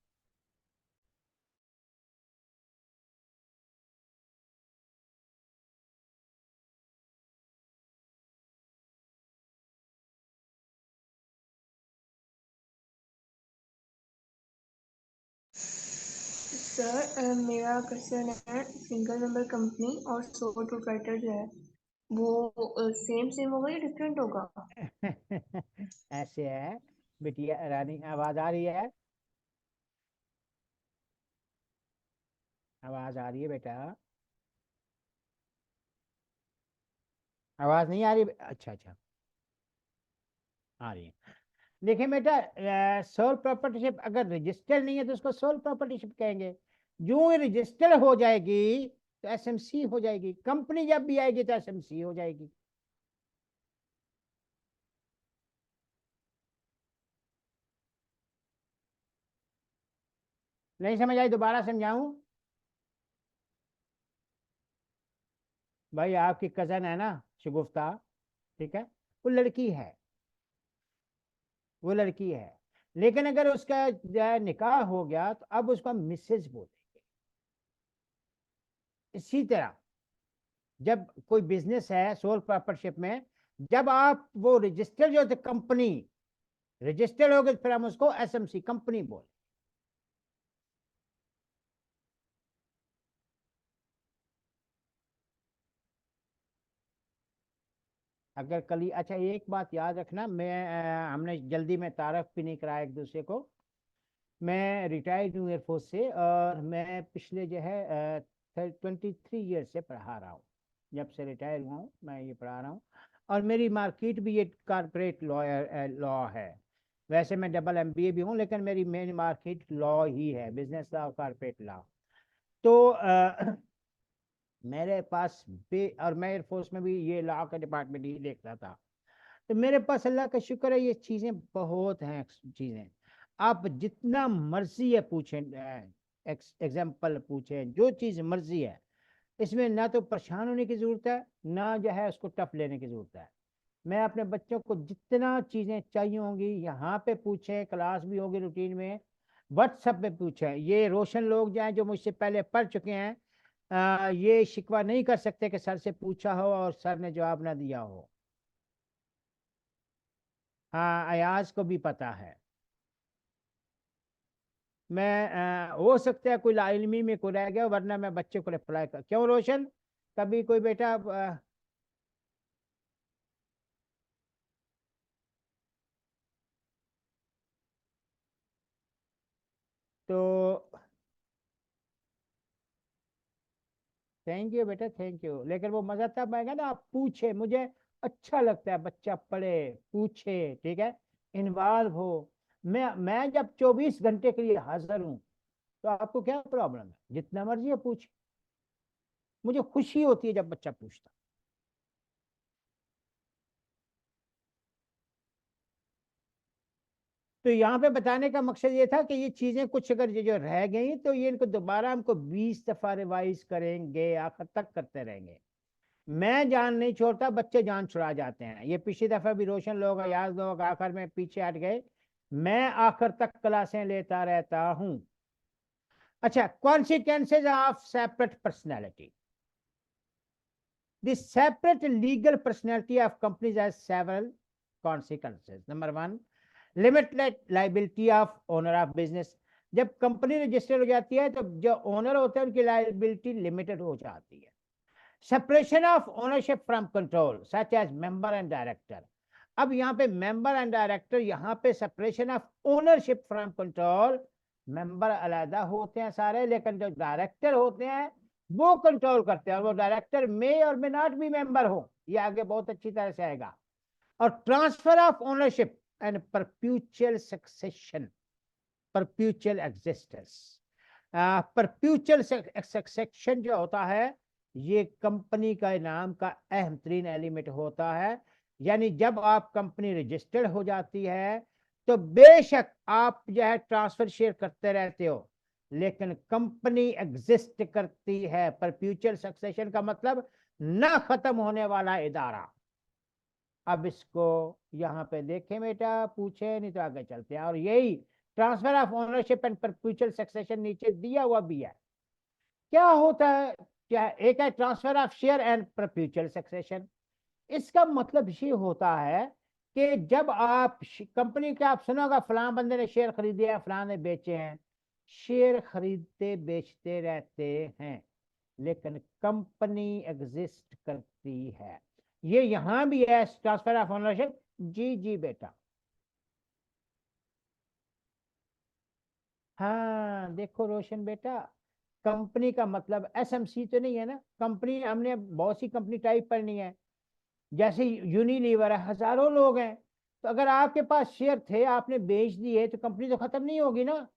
[SPEAKER 2] सर मेरा क्वेश्चन है, सिंगल मेंबर कंपनी और सोल प्रोप्राइटर जो है वो सेम होगा या डिफरेंट होगा?
[SPEAKER 1] ऐसे है बिटिया रानी, आवाज आ रही है? आवाज आ रही है बेटा? आवाज नहीं आ रही? अच्छा अच्छा, आ रही है। देखिए बेटा, सोल प्रॉपर्टीशिप अगर रजिस्टर्ड नहीं है तो उसको सोल प्रॉपर्टीशिप कहेंगे। जो रजिस्टर्ड हो जाएगी तो एसएमसी हो जाएगी। कंपनी जब भी आएगी तो एसएमसी हो जाएगी। नहीं समझ आई? दोबारा समझाऊं? भाई आपकी कजन है ना शगुफ्ता, ठीक है, वो लड़की है, वो लड़की है, लेकिन अगर उसका जो है निकाह हो गया तो अब उसको हम मिसेज बोलेंगे। इसी तरह जब कोई बिजनेस है सोल प्रॉपर्टशिप में, जब आप वो रजिस्टर जो थे कंपनी रजिस्टर्ड हो गए, फिर हम उसको एसएमसी कंपनी बोले। अगर कल, अच्छा एक बात याद रखना, हमने जल्दी में तारफ भी नहीं कराया एक दूसरे को। मैं रिटायर्ड हूँ एयरफोर्स से, और मैं पिछले जो है 23 ईयर से पढ़ा रहा हूँ। जब से रिटायर हुआ हूँ मैं ये पढ़ा रहा हूँ, और मेरी मार्केट भी ये कॉर्पोरेट लॉ है। वैसे मैं डबल एमबीए भी हूँ, लेकिन मेरी मेन मार्केट लॉ ही है, बिजनेस लॉ, कॉर्पोरेट लॉ। तो मेरे पास और मैं एयरफोर्स में भी ये लॉ का डिपार्टमेंट ही देखता था। तो मेरे पास अल्लाह का शुक्र है, ये चीज़ें बहुत हैं। चीज़ें आप जितना मर्जी है पूछें, एग्जाम्पल पूछें, जो चीज़ मर्जी है, इसमें ना तो परेशान होने की ज़रूरत है, ना जो है उसको टफ लेने की ज़रूरत है। मैं अपने बच्चों को जितना चीज़ें चाहिए होंगी यहाँ पे पूछें, क्लास भी होगी रूटीन में, व्हाट्सएप पे पूछें। ये रोशन लोग जो हैं, जो मुझसे पहले पढ़ चुके हैं, ये शिकवा नहीं कर सकते कि सर से पूछा हो और सर ने जवाब ना दिया हो। हाँ, अयाज को भी पता है। मैं हो सकता है कोई लाइलमी में कोई रह गया, वरना मैं बच्चे को रिप्लाई कर। क्यों रोशन, कभी कोई बेटा तो थैंक यू बेटा, थैंक यू। लेकिन वो मजा तब आएगा ना आप पूछे। मुझे अच्छा लगता है बच्चा पढ़े, पूछे, ठीक है, इन्वॉल्व हो। मैं जब 24 घंटे के लिए हाजिर हूँ, तो आपको क्या प्रॉब्लम है? जितना मर्जी है पूछ। मुझे खुशी होती है जब बच्चा पूछता। तो यहाँ पे बताने का मकसद ये था कि ये चीजें कुछ अगर ये जो रह गई, तो ये इनको दोबारा हमको 20 दफा रिवाइज करेंगे, आखिर तक करते रहेंगे। मैं जान नहीं छोड़ता, बच्चे जान छुड़ा जाते हैं। ये पिछली दफा भी रोशन लोग, याद लोग आखिर में पीछे हट गए। मैं आखिर तक क्लासें लेता रहता हूं। अच्छा, consequences of separate personality. The separate legal personality of companies has several consequences. Number one, limited liability of owner of business. जब कंपनी रजिस्टर हो जाती है तो जो ओनर होते हैं उनकी लाइबिलिटी लिमिटेड हो जाती है। Separation of ownership from control, such as member and director. अब यहाँ पे मेंबर एंड डायरेक्टर, यहाँ पे separation of ownership from control. Member अलहदा होते हैं सारे, लेकिन जो डायरेक्टर होते हैं वो कंट्रोल करते हैं, और वो डायरेक्टर में और मे नॉट भी मेंबर हो। ये आगे बहुत अच्छी तरह से आएगा। और transfer of ownership and perpetual succession, perpetual existence. Perpetual succession जो होता है, ये कंपनी का नाम का अहम तरीन एलिमेंट होता है। यानी जब आप कंपनी रजिस्टर्ड हो जाती है तो बेशक आप जो है ट्रांसफर शेयर करते रहते हो, लेकिन कंपनी एग्जिस्ट करती है। परपेचुअल सक्सेशन का मतलब ना खत्म होने वाला इदारा। अब इसको यहाँ पे देखें बेटा, पूछे नहीं तो आगे चलते हैं। और यही transfer of ownership and perpetual succession नीचे दिया हुआ भी है। क्या होता है, क्या एक है transfer of share and perpetual succession. इसका मतलब ये होता है कि जब आप कंपनी का, आप सुना होगा फलां बंदे ने शेयर खरीदे हैं, फलां ने बेचे हैं। शेयर खरीदते बेचते रहते हैं, लेकिन कंपनी एग्जिस्ट करती है। ये यहां भी है ट्रांसफर ऑफ ओनरशिप। जी जी बेटा। हाँ देखो रोशन बेटा, कंपनी का मतलब एसएमसी तो नहीं है ना। कंपनी हमने बहुत सी कंपनी टाइप पढ़नी है। जैसे यूनिलीवर है, हजारों लोग हैं। तो अगर आपके पास शेयर थे, आपने बेच दिए, तो कंपनी तो खत्म नहीं होगी ना।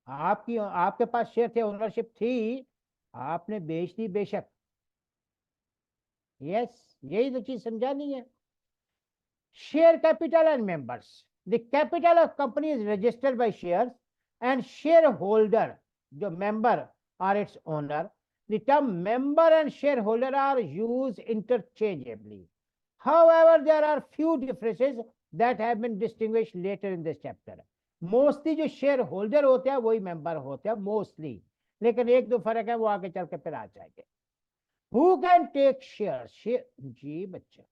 [SPEAKER 1] आपकी आपके पास शेयर थे, ओनरशिप थी, आपने बेच दी बेशक। यस, यही तो चीज समझानी है। Share capital and members. The capital of company is registered by shares, and shareholder, the member or its owner. The term member and shareholder are used interchangeably. However, there are few differences that have been distinguished later in this chapter. Mostly जो share holder होते हैं वही member होते हैं mostly, लेकिन एक दो फर्क है, वो आगे चल के फिर आ जाएंगे। Who can take share? जी बच्चा।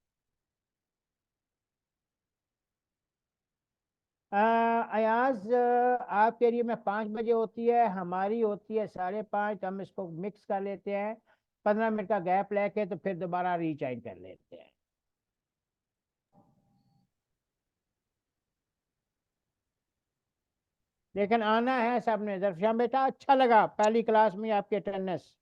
[SPEAKER 1] अयाज, आपके एरिया में 5 बजे होती है, हमारी होती है 5:30। तो हम इसको मिक्स कर लेते हैं, 15 मिनट का गैप लेके, तो फिर दोबारा रीचाइन कर लेते हैं। लेकिन आना है सबने। जरफ्याम बेटा, अच्छा लगा पहली क्लास में आपकी अटेंडेंस।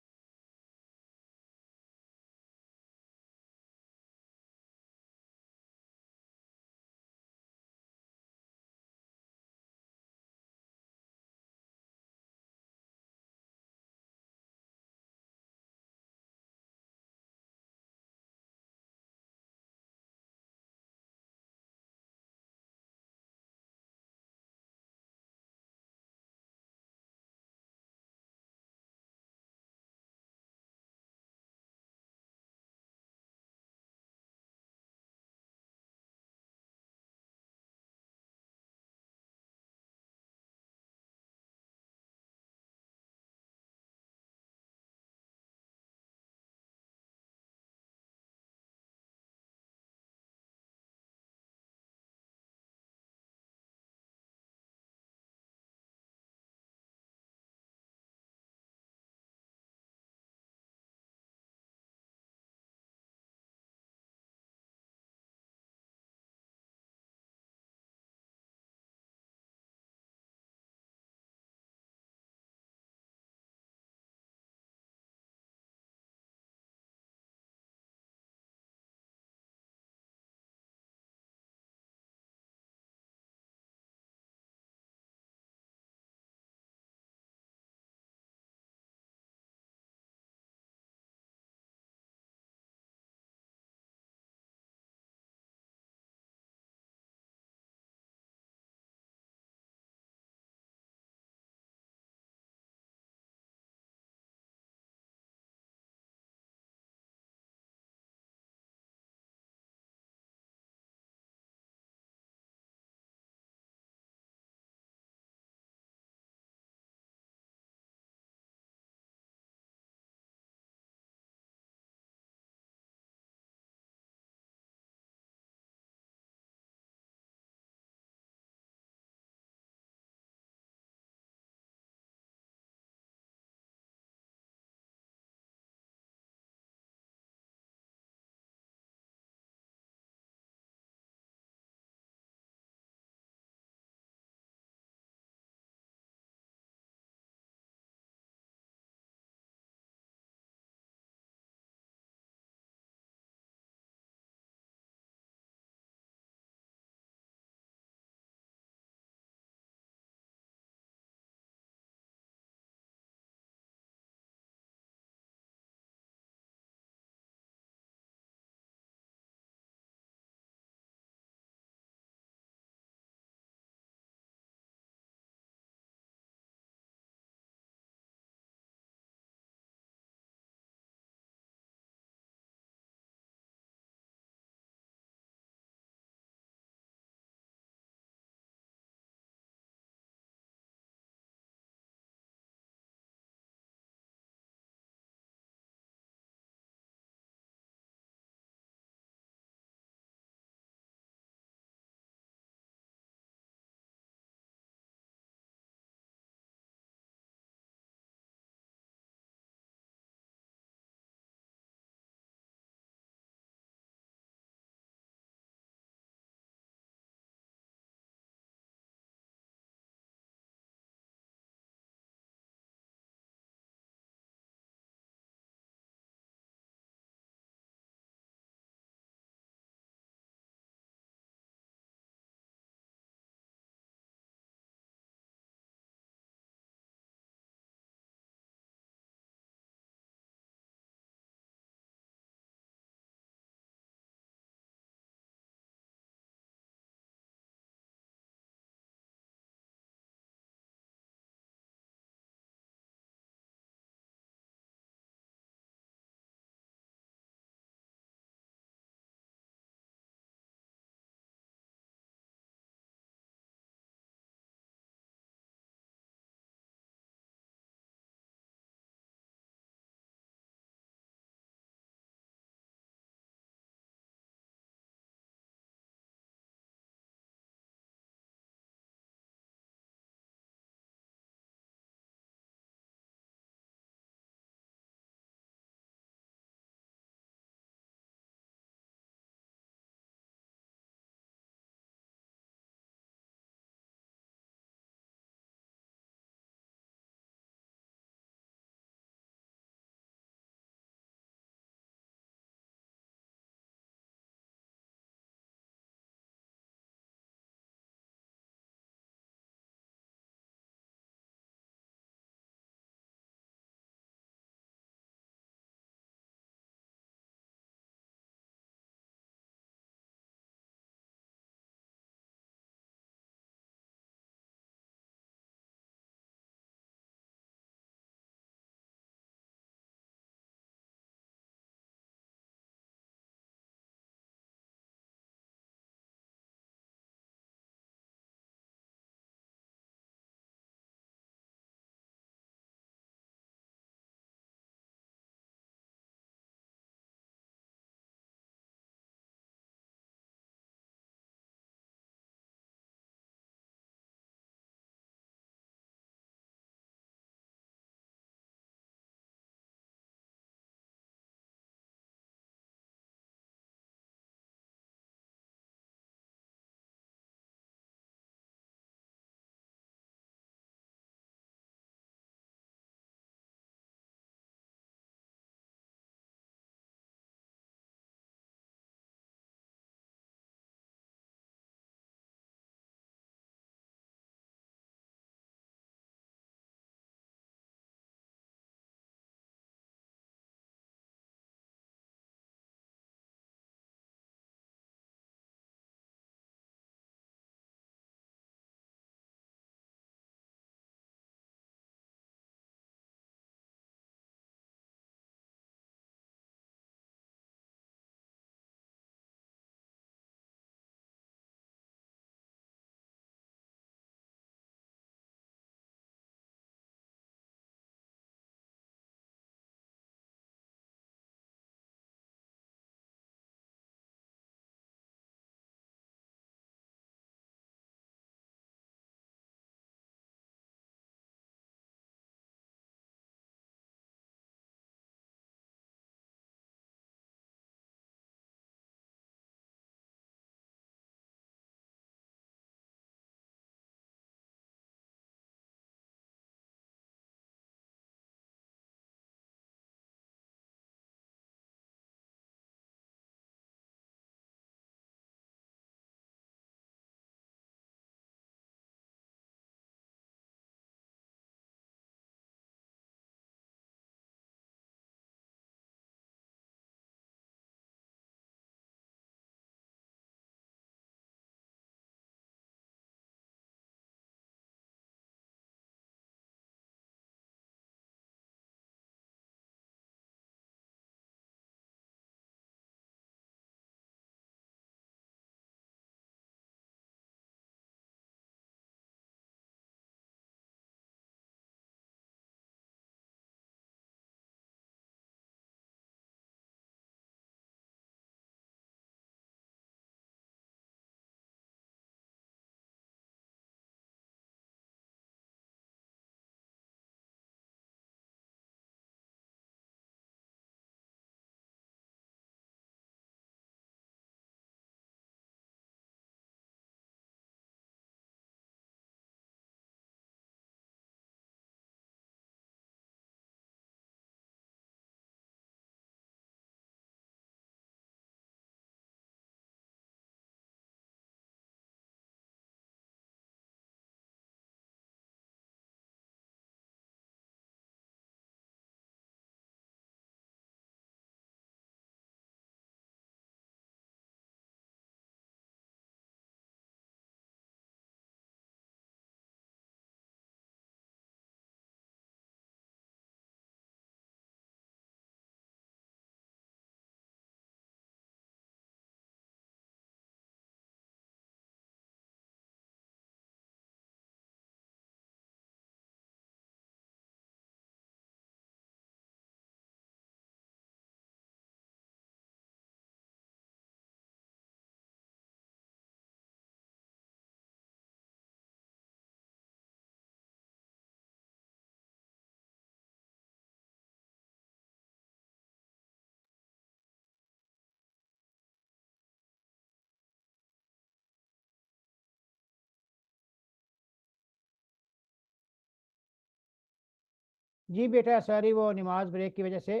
[SPEAKER 1] जी बेटा सॉरी, वो नमाज ब्रेक की वजह से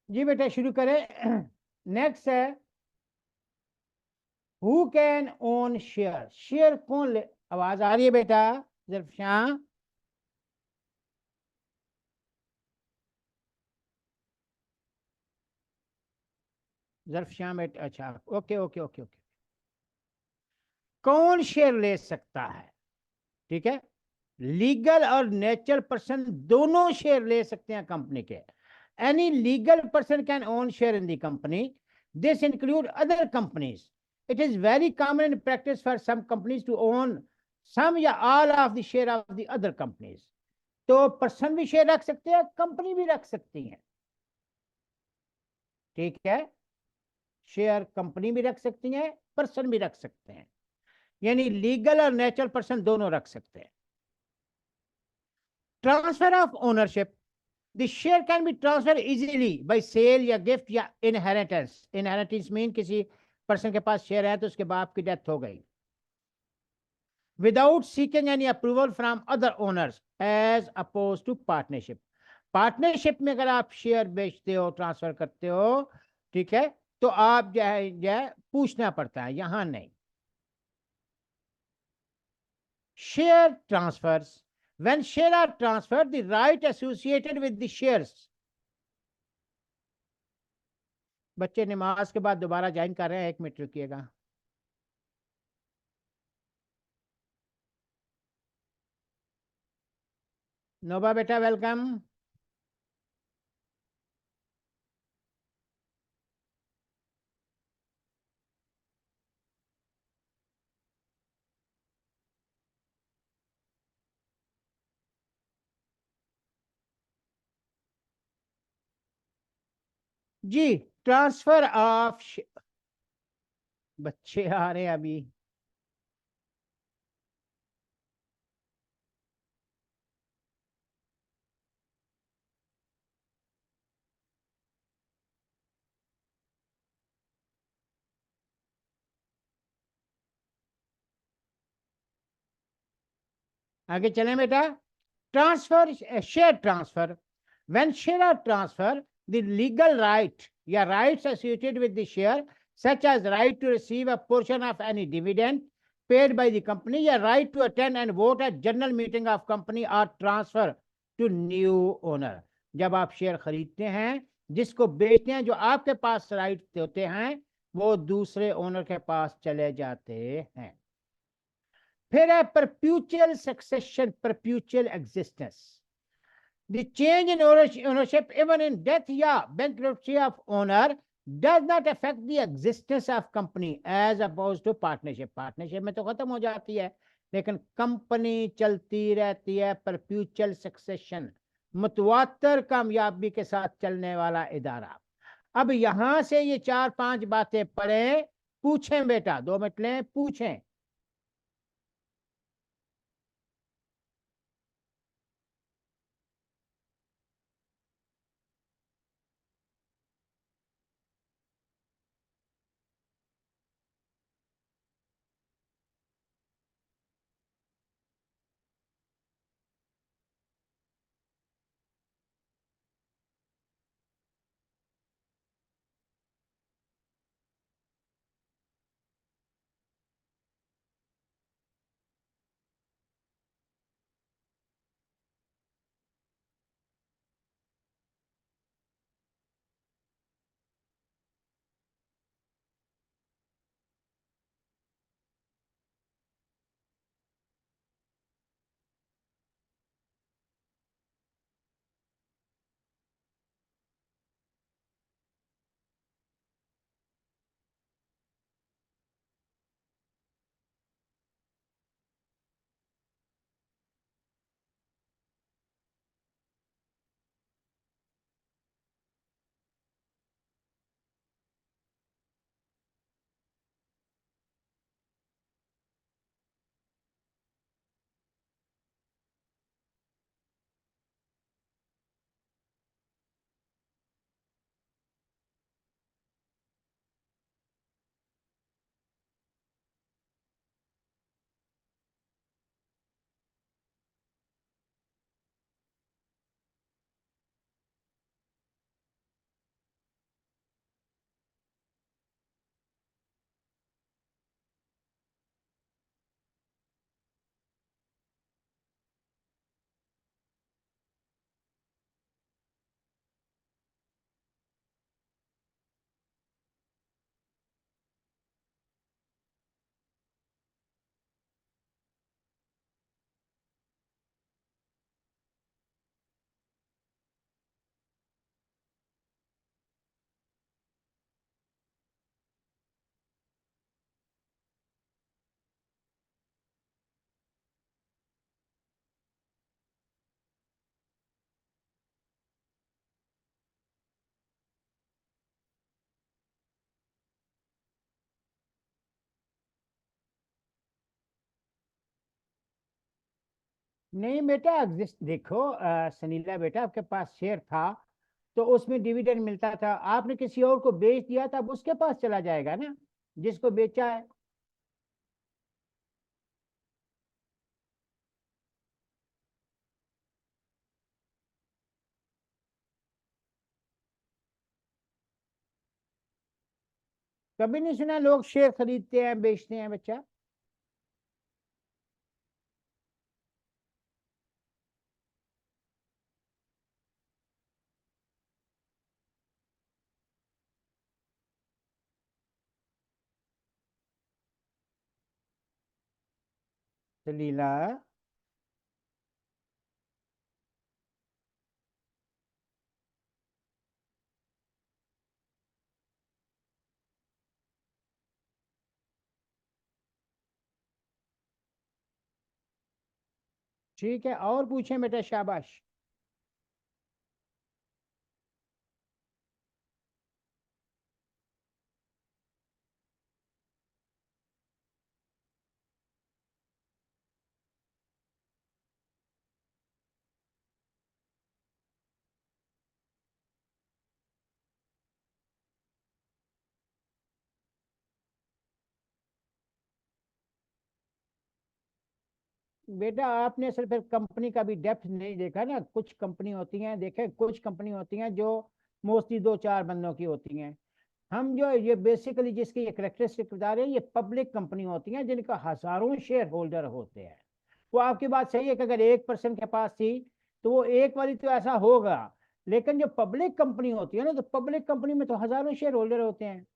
[SPEAKER 1] जी बेटा शुरू करें। नेक्स्ट है, who can own share, share कौन ले, आवाज आ रही है बेटा जरफशां? जरफशां बेटा, अच्छा ओके ओके ओके ओके। कौन शेयर ले सकता है? ठीक है, लीगल और नेचुरल पर्सन दोनों शेयर ले सकते हैं कंपनी के। Any legal person can own share in the company, this include other companies. It is very common in practice for some companies to own some या all of the share of the other companies. तो person भी share रख सकते हैं, company भी रख सकती है। ठीक है, शेयर कंपनी भी रख सकती है, पर्सन भी रख सकते हैं, यानी लीगल और नेचुरल पर्सन दोनों रख सकते हैं। Transfer of ownership, the share can be transfer easily by sale या गिफ्ट या इनहेरिटेंस। इनहेरिटेंस मीन किसी पर्सन के पास शेयर है तो उसके बाप की डेथ हो गई, without seeking any approval from other owners as oppose to partnership. Partnership में अगर आप शेयर बेचते हो, ट्रांसफर करते हो, ठीक है, तो आप जो है पूछना पड़ता है, यहां नहीं। Share transfers, when share are transferred, the right associated with the shares। बच्चे नमाज के बाद दोबारा ज्वाइन कर रहे हैं, 1 मिनट रुकिएगा। नोबा बेटा वेलकम। जी, ट्रांसफर ऑफ, बच्चे आ रहे हैं अभी। आगे चलें बेटा। Transfer, share transfer, when share are transfer, the legal right या rights associated with the share such as right to receive a portion of any dividend paid by the company या right to attend and vote at general meeting of company are transfer to new owner। जब आप share खरीदते हैं, जिसको बेचते हैं, जो आपके पास राइट होते हैं, वो दूसरे ओनर के पास चले जाते हैं। फिर है perpetual succession, perpetual existence. The change in ownership, even in death या bankruptcy of owner, does not affect the existence of company as opposed to partnership। Partnership में तो खत्म हो जाती है, लेकिन कंपनी चलती रहती है। परप्यूचुअल सक्सेशन, मुतवातर कामयाबी के साथ चलने वाला इदारा। अब यहां से ये 4-5 बातें पढ़ें, पूछें बेटा, 2 मिनट लें, पूछें। नहीं बेटा, देखो सनीला बेटा, आपके पास शेयर था तो उसमें डिविडेंड मिलता था, आपने किसी और को बेच दिया था, अब उसके पास चला जाएगा ना, जिसको बेचा है। कभी नहीं सुना लोग शेयर खरीदते हैं बेचते हैं बच्चा? सलीला, ठीक है, और पूछें बेटा, शाबाश। बेटा आपने सिर्फ कंपनी का भी डेप्थ नहीं देखा ना, कुछ कंपनी होती हैं, देखे, कुछ कंपनी होती हैं जो मोस्टली दो चार बंदों की होती हैं। हम जो ये बेसिकली जिसकी ये करेक्टरिस्टिक बता रहे हैं, ये पब्लिक कंपनी होती हैं जिनका हजारों शेयर होल्डर होते हैं। वो आपकी बात सही है कि अगर 1% के पास थी तो वो एक वाली तो ऐसा होगा, लेकिन जो पब्लिक कंपनी होती है ना, तो पब्लिक कंपनी में तो हजारों शेयर होल्डर होते हैं।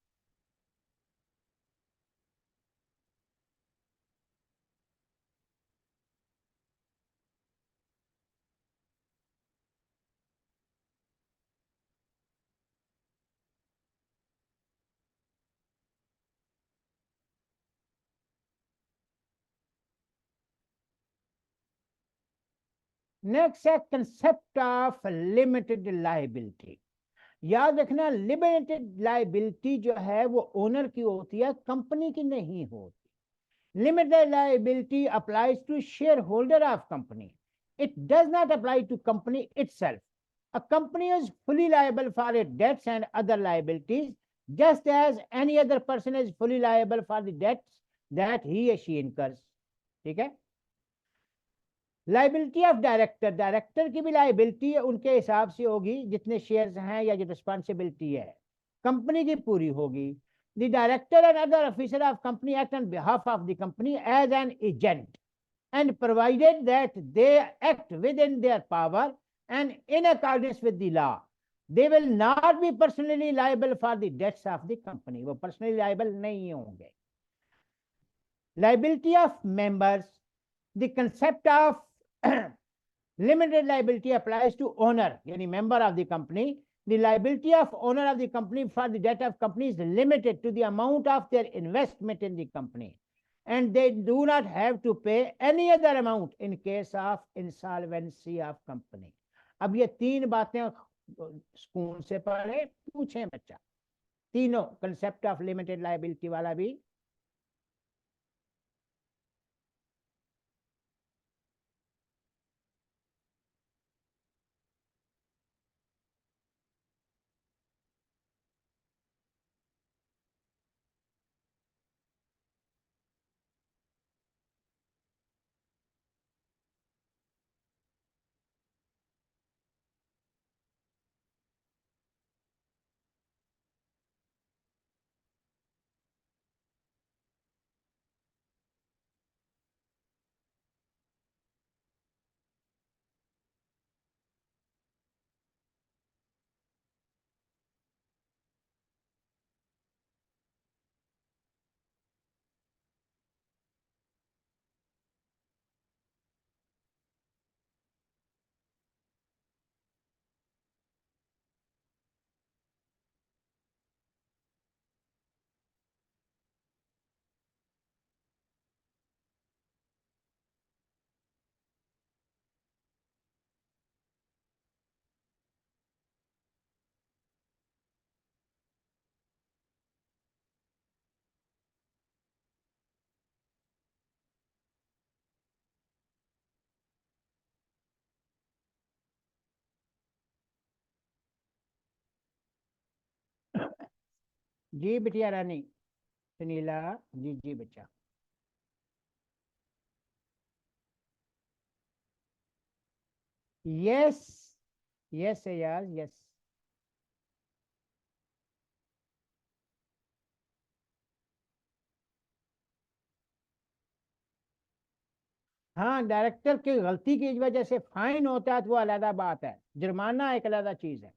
[SPEAKER 1] नेक्स्ट है कंसेप्ट ऑफ लिमिटेड लाइबिलिटी। याद रखना, लिमिटेड लाइबिलिटी जो है वो ओनर की होती है, कंपनी की नहीं होती। Limited liability applies to share holder of company, it does not apply to company itself. A company is fully liable for its debts and other liabilities, just as any other person is fully liable for the debts that he or she incurs. ठीक है। Liability of director, director की भी liability है उनके हिसाब से होगी, जितने शेयर्स हैं या जो रिस्पॉन्सिबिलिटी है, कंपनी की पूरी होगी। The director and other officer of company act on behalf of the company as an agent, and provided that they act within their power and in accordance with the law, they will not be personally liable for the debts of the company. वो personally liable नहीं होंगे। Liability of members, the concept of limited liability applies to owner, yani member of the company. The liability of owner of the company for the debt of company is limited to the amount of their investment in the company, and they do not have to pay any other amount in case of insolvency of company. अब ये तीन बातें school से पढ़े पूछे बच्चा, तीनों concept of limited liability वाला भी। जी बिटिया रानी सुनीला। जी जी बच्चा। यस यस है यार यस। हाँ डायरेक्टर की गलती की वजह से फाइन होता है तो वो अलग बात है, जुर्माना एक अलग चीज है।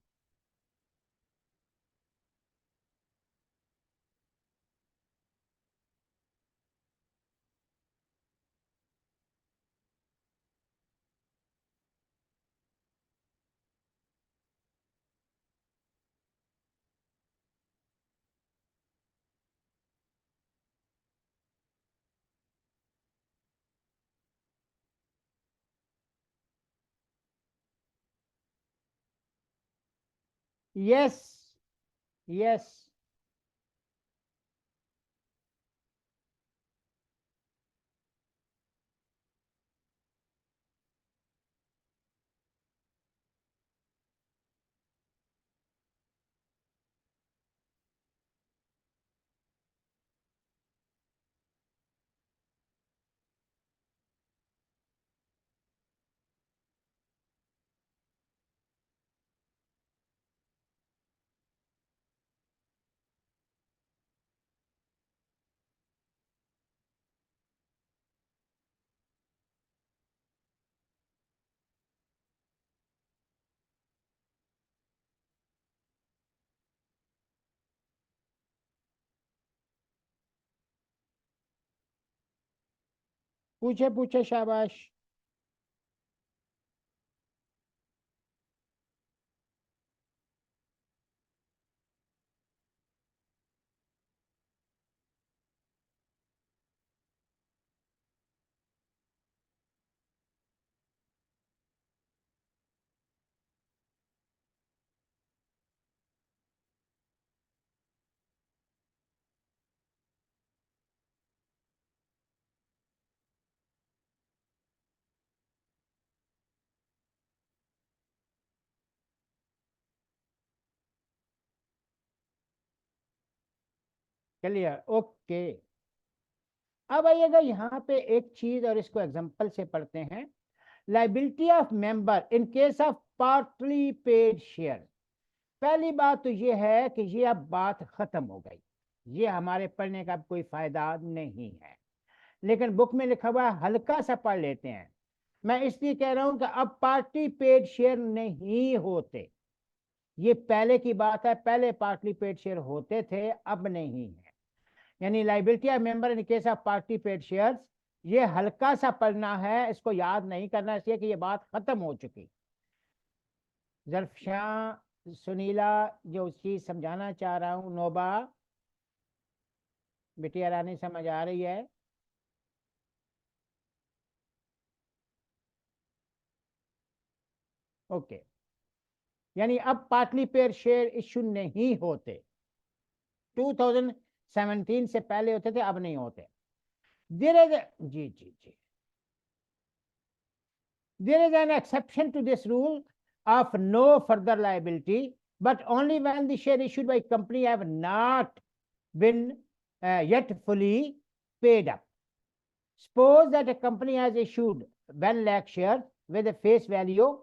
[SPEAKER 1] Yes yes. पूछे पूछे शाबाश। Clear okay. अब आइएगा यहाँ पे एक चीज और इसको एग्जांपल से पढ़ते हैं। Liability of member in case of partly paid share. पहली बात तो ये है कि ये अब बात खत्म हो गई, ये हमारे पढ़ने का अब कोई फायदा नहीं है। लेकिन बुक में लिखा हुआ है, हल्का सा पढ़ लेते हैं। मैं इसलिए कह रहा हूं कि अब पार्टी पेड शेयर नहीं होते। ये पहले की बात है, पहले पार्टली पेड शेयर होते थे, अब नहीं है। यानी liability of member in case of party paid shares, ये हल्का सा पढ़ना है, इसको याद नहीं करना, इसलिए कि ये बात खत्म हो चुकी। जरफशां सुनीला जो चीज समझाना चाह रहा हूं, नोबा बिटिया रानी समझ आ रही है? ओके। यानी अब पार्टली पेड शेयर इश्यू नहीं होते। 2017 से पहले होते थे, अब नहीं होते। धीरे जी जी जी। There is an exception to this rule of no further liability, but only when the share issued by company have not been yet fully paid up. Suppose that a company has issued 1 lakh shares with a face value,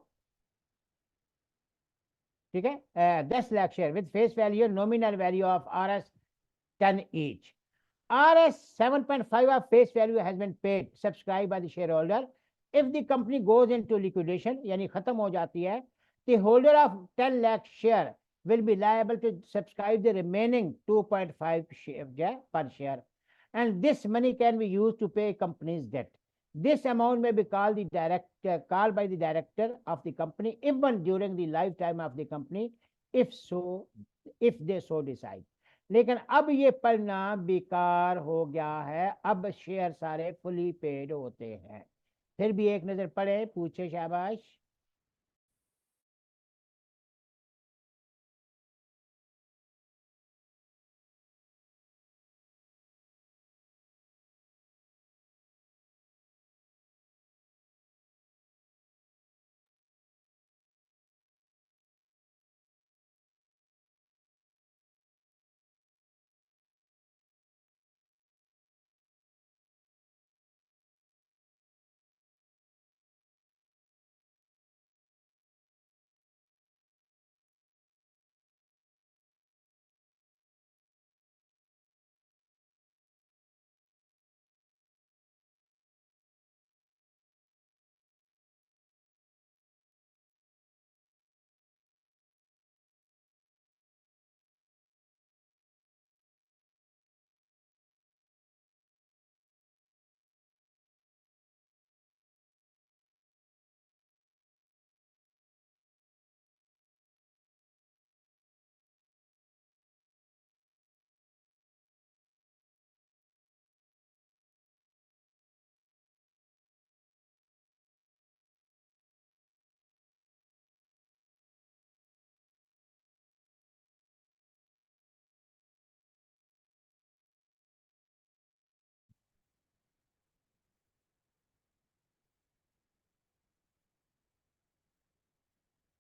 [SPEAKER 1] ठीक है, 10 lakh share with face value nominal value of Rs 10 each. Rs 7.5 of face value has been paid subscribed by the shareholder. If the company goes into liquidation, यानी खत्म हो जाती है, the holder of 10 lakh share will be liable to subscribe the remaining 2.5 per share, and this money can be used to pay company's debt. This amount may be called by the director of the company even during the lifetime of the company, if they so decide. लेकिन अब ये पढ़ना बेकार हो गया है, अब share सारे फुली पेड होते हैं। फिर भी एक नजर पड़े, पूछे शाबाश।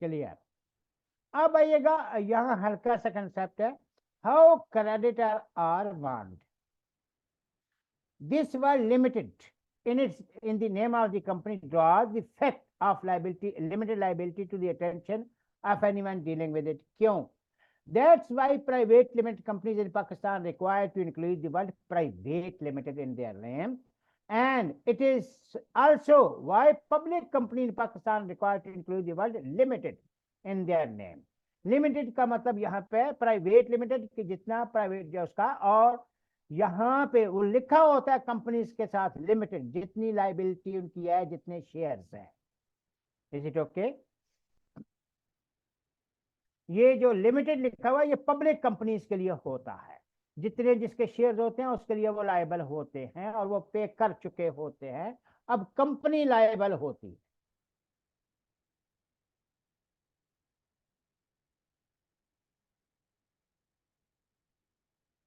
[SPEAKER 1] क्लियर। अब आइएगा, यहाँ हल्का सा कंसेप्ट है, how creditor are warned. This word limited in the name of the company draws the fact of liability, limited liability to the attention of anyone dealing with it. क्यों? That's why private limited companies in Pakistan are required to include the word private limited in their name, and it is also why public companies in Pakistan are required to include the word limited in their name. Limited का मतलब यहाँ पे private limited कि जितना private जो उसका, और यहाँ पे वो लिखा होता है कंपनीज के साथ लिमिटेड, जितनी लाइबिलिटी उनकी है, जितने शेयर्स हैं। Is it okay? ये जो लिमिटेड लिखा हुआ है ये पब्लिक कंपनीज के लिए होता है, जितने जिसके शेयर्स होते हैं उसके लिए वो लायबल होते हैं और वो पे कर चुके होते हैं। अब कंपनी लायबल होती है।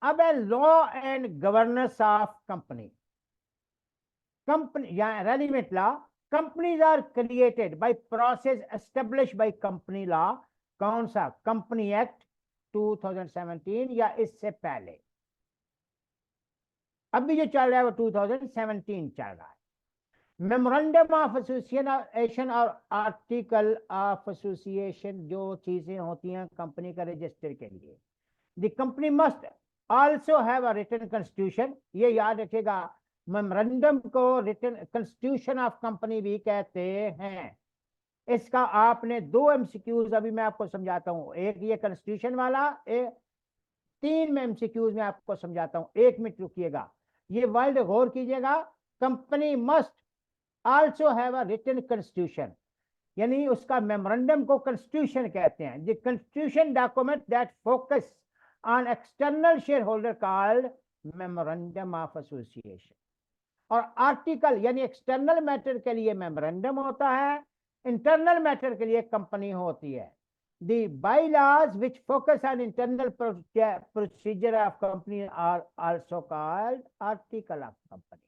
[SPEAKER 1] अब है law and governance of company. Company या relevant law, companies are created by process establish by company law. कौन सा? कंपनी एक्ट 2017 या इससे पहले। अभी जो चल रहा है वो 2017 चल रहा है। मेमोरेंडम ऑफ एसोसिएशन और आर्टिकल ऑफ एसोसिएशन जो चीजें होती हैं कंपनी का रजिस्टर के लिए, the company must also have a written constitution. ये याद रखिएगा, मेमोरेंडम को रिटन कॉन्स्टिट्यूशन ऑफ कंपनी भी कहते हैं। इसका आपने दो एमसीक्यूज अभी मैं आपको समझाता हूं, एक ये कॉन्स्टिट्यूशन वाला, तीन में एमसीक्यूज में आपको समझाता हूं। 1 मिनट रुकिएगा, ये वर्ड गौर कीजिएगा। Company must also have a written constitution, यानी उसका मेमोरेंडम को कॉन्स्टिट्यूशन कहते हैं। The constitution document that focus on external share holder called memorandum of association. और आर्टिकल यानी एक्सटर्नल मैटर के लिए मेमोरेंडम होता है, इंटरनल मैटर के लिए कंपनी होती है। The bylaws which focus on internal procedure of company are also called article of company.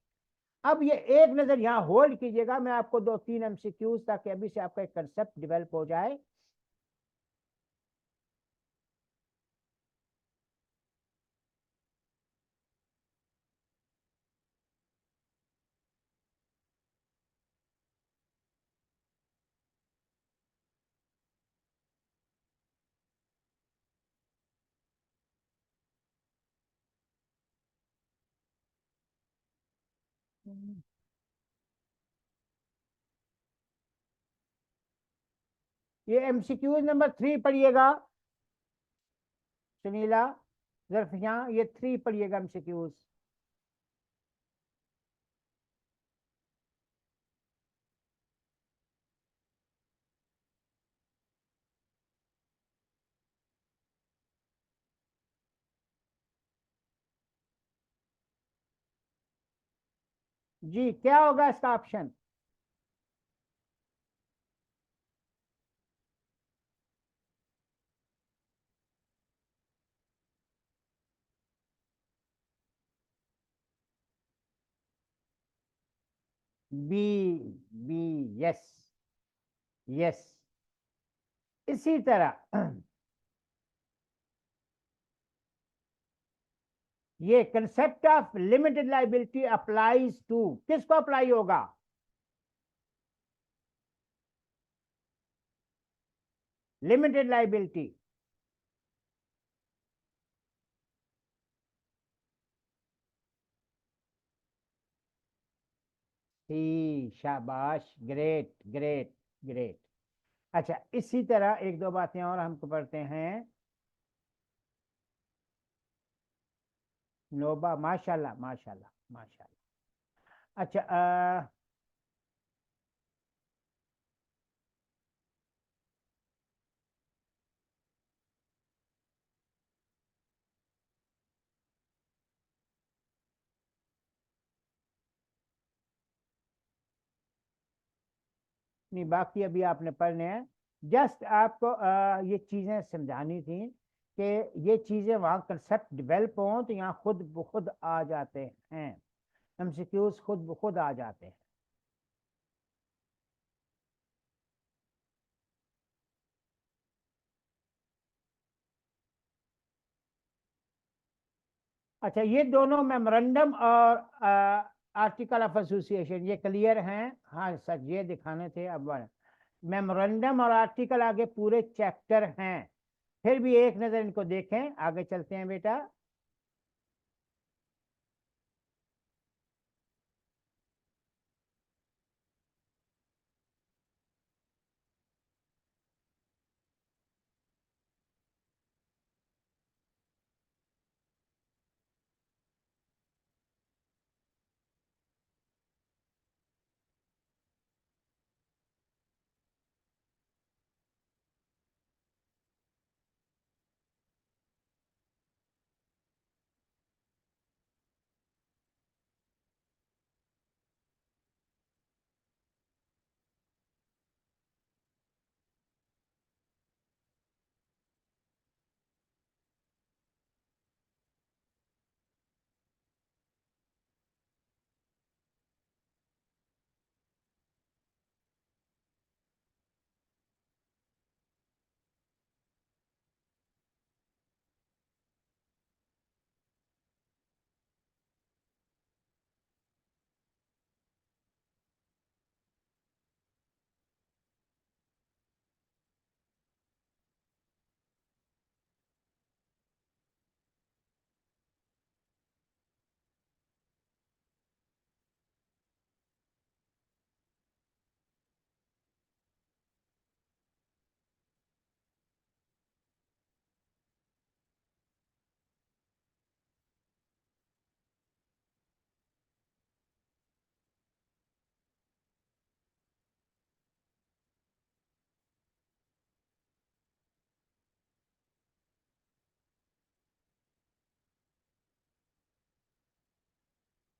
[SPEAKER 1] अब ये एक नजर यहाँ होल्ड कीजिएगा, मैं आपको 2-3 एमसीक्यूज ताकि अभी से आपका एक कंसेप्ट डेवलप हो जाए। ये एमसीक्यूज नंबर 3 पढ़िएगा सुनीला, जरा यहाँ ये 3 पढ़िएगा एमसीक्यूज। जी क्या होगा इसका option? B. B, yes yes. इसी तरह ये concept of limited liability applies to, किसको अप्लाई होगा? Limited liability. शाबाश, ग्रेट ग्रेट ग्रेट। अच्छा, इसी तरह एक दो बातें और हमको पढ़ते हैं। नोबा, माशाल्लाह माशाल्लाह माशाल्लाह। अच्छा, नहीं बाकी अभी आपने पढ़ने हैं। जस्ट आपको ये चीजें समझानी थी कि ये चीजें वहाँ कंसेप्ट डेवलप हों तो यहाँ खुद ब खुद आ जाते हैं, एमसीक्यूज खुद ब खुद आ जाते हैं। अच्छा, ये दोनों मेमोरेंडम और आर्टिकल ऑफ एसोसिएशन ये क्लियर हैं? हाँ सर, ये दिखाने थे। अब मेमोरेंडम और आर्टिकल आगे पूरे चैप्टर हैं, फिर भी एक नजर इनको देखें, आगे चलते हैं बेटा।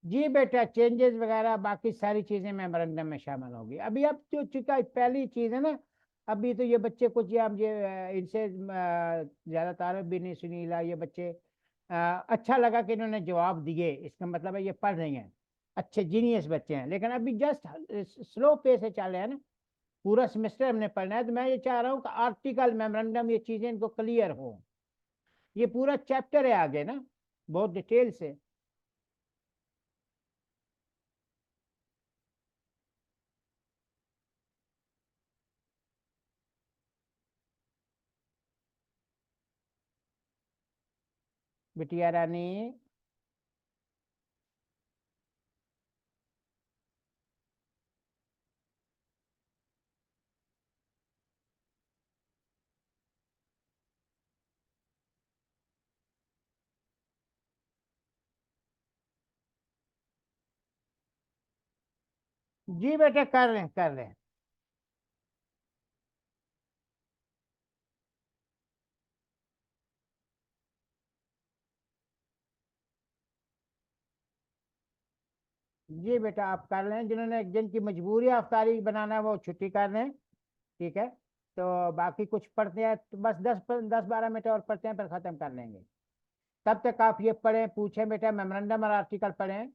[SPEAKER 1] जी बेटा, चेंजेस वगैरह बाकी सारी चीजें मेमोरेंडम में शामिल होगी। अभी अब जो चुका पहली चीज है ना, अभी तो ये बच्चे कुछ या ये इनसे ज्यादा तारीफ भी नहीं सुनी ला ये बच्चे। अच्छा लगा कि इन्होंने जवाब दिए, इसका मतलब है ये पढ़ रही हैं, अच्छे जीनियस बच्चे हैं। लेकिन अभी जस्ट स्लो पेस से चल रहे हैं ना, पूरा सेमेस्टर हमने पढ़ना है। तो मैं ये चाह रहा हूँ कि आर्टिकल मेमोरेंडम ये चीजें इनको क्लियर हो। ये पूरा चैप्टर है आगे ना, बहुत डिटेल से। बिटिया रानी, जी बेटा कर रहे हैं, कर रहे हैं। जी बेटा आप कर लें, जिन्होंने जिनकी मजबूरी है अफ्तारी बनाना है वो छुट्टी कर लें, ठीक है। तो बाकी कुछ पढ़ते हैं तो बस 10-12 मिनट और पढ़ते हैं, फिर ख़त्म कर लेंगे। तब तक आप ये पढ़ें, पूछें बेटा, मेमोरेंडम और आर्टिकल पढ़ें।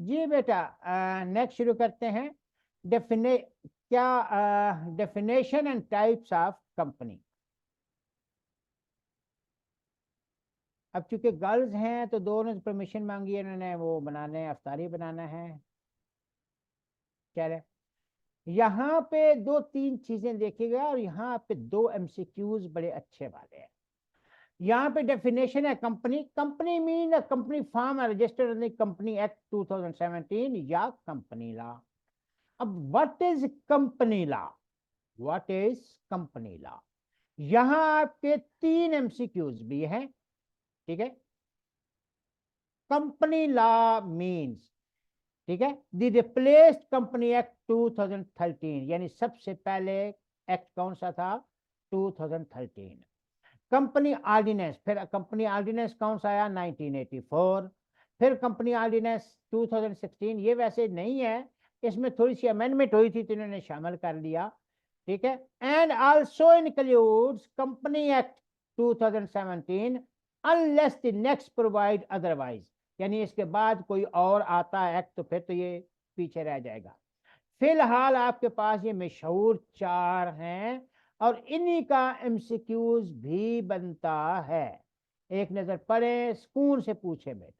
[SPEAKER 1] जी बेटा, नेक्स्ट शुरू करते हैं। Definition and types of company. अब चूंकि गर्ल्स हैं तो दोनों से परमिशन मांगी है इन्होंने, वो बनाने अफ्तारी बनाना है। चले, यहाँ पे दो तीन चीजें देखिएगा और यहाँ पे दो एमसीक्यूज बड़े अच्छे वाले हैं। यहाँ पे डेफिनेशन है company. Company mean a company form registered in the company act 2017 या कंपनी लॉ। अब what is company law? What is company law? यहाँ आपके तीन एमसीक्यूज भी हैं, ठीक है। कंपनी लॉ मीन्स, ठीक है, द रिप्लेस्ड कंपनी एक्ट 2013, यानी सबसे पहले एक्ट कौन सा था? 2013। कंपनी ऑर्डिनेंस, फिर कंपनी ऑर्डिनेंस कौन सा आया? 1984। फिर कंपनी ऑर्डिनेंस 2016। ये वैसे नहीं है, इसमें थोड़ी सी अमेंडमेंट हुई थी तो इन्होंने शामिल कर लिया, ठीक है। And also includes company act 2017 unless the next provide otherwise, यानी इसके बाद कोई और आता है एक्ट तो फिर तो ये पीछे रह जाएगा। फिलहाल आपके पास ये मशहूर चार हैं और इन्हीं का एमसीक्यूज भी बनता है। एक नजर पड़े, सुकून से पूछे बेटा।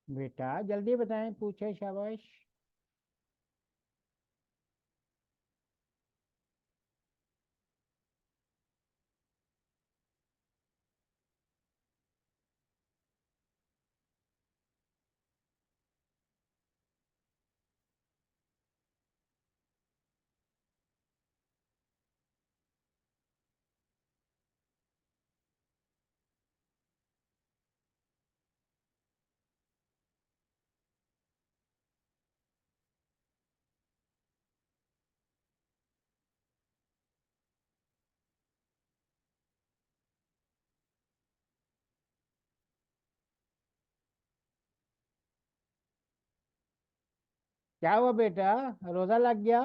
[SPEAKER 1] बेटा जल्दी बताएं, पूछे, शाबाश। क्या हुआ बेटा, रोजा लग गया?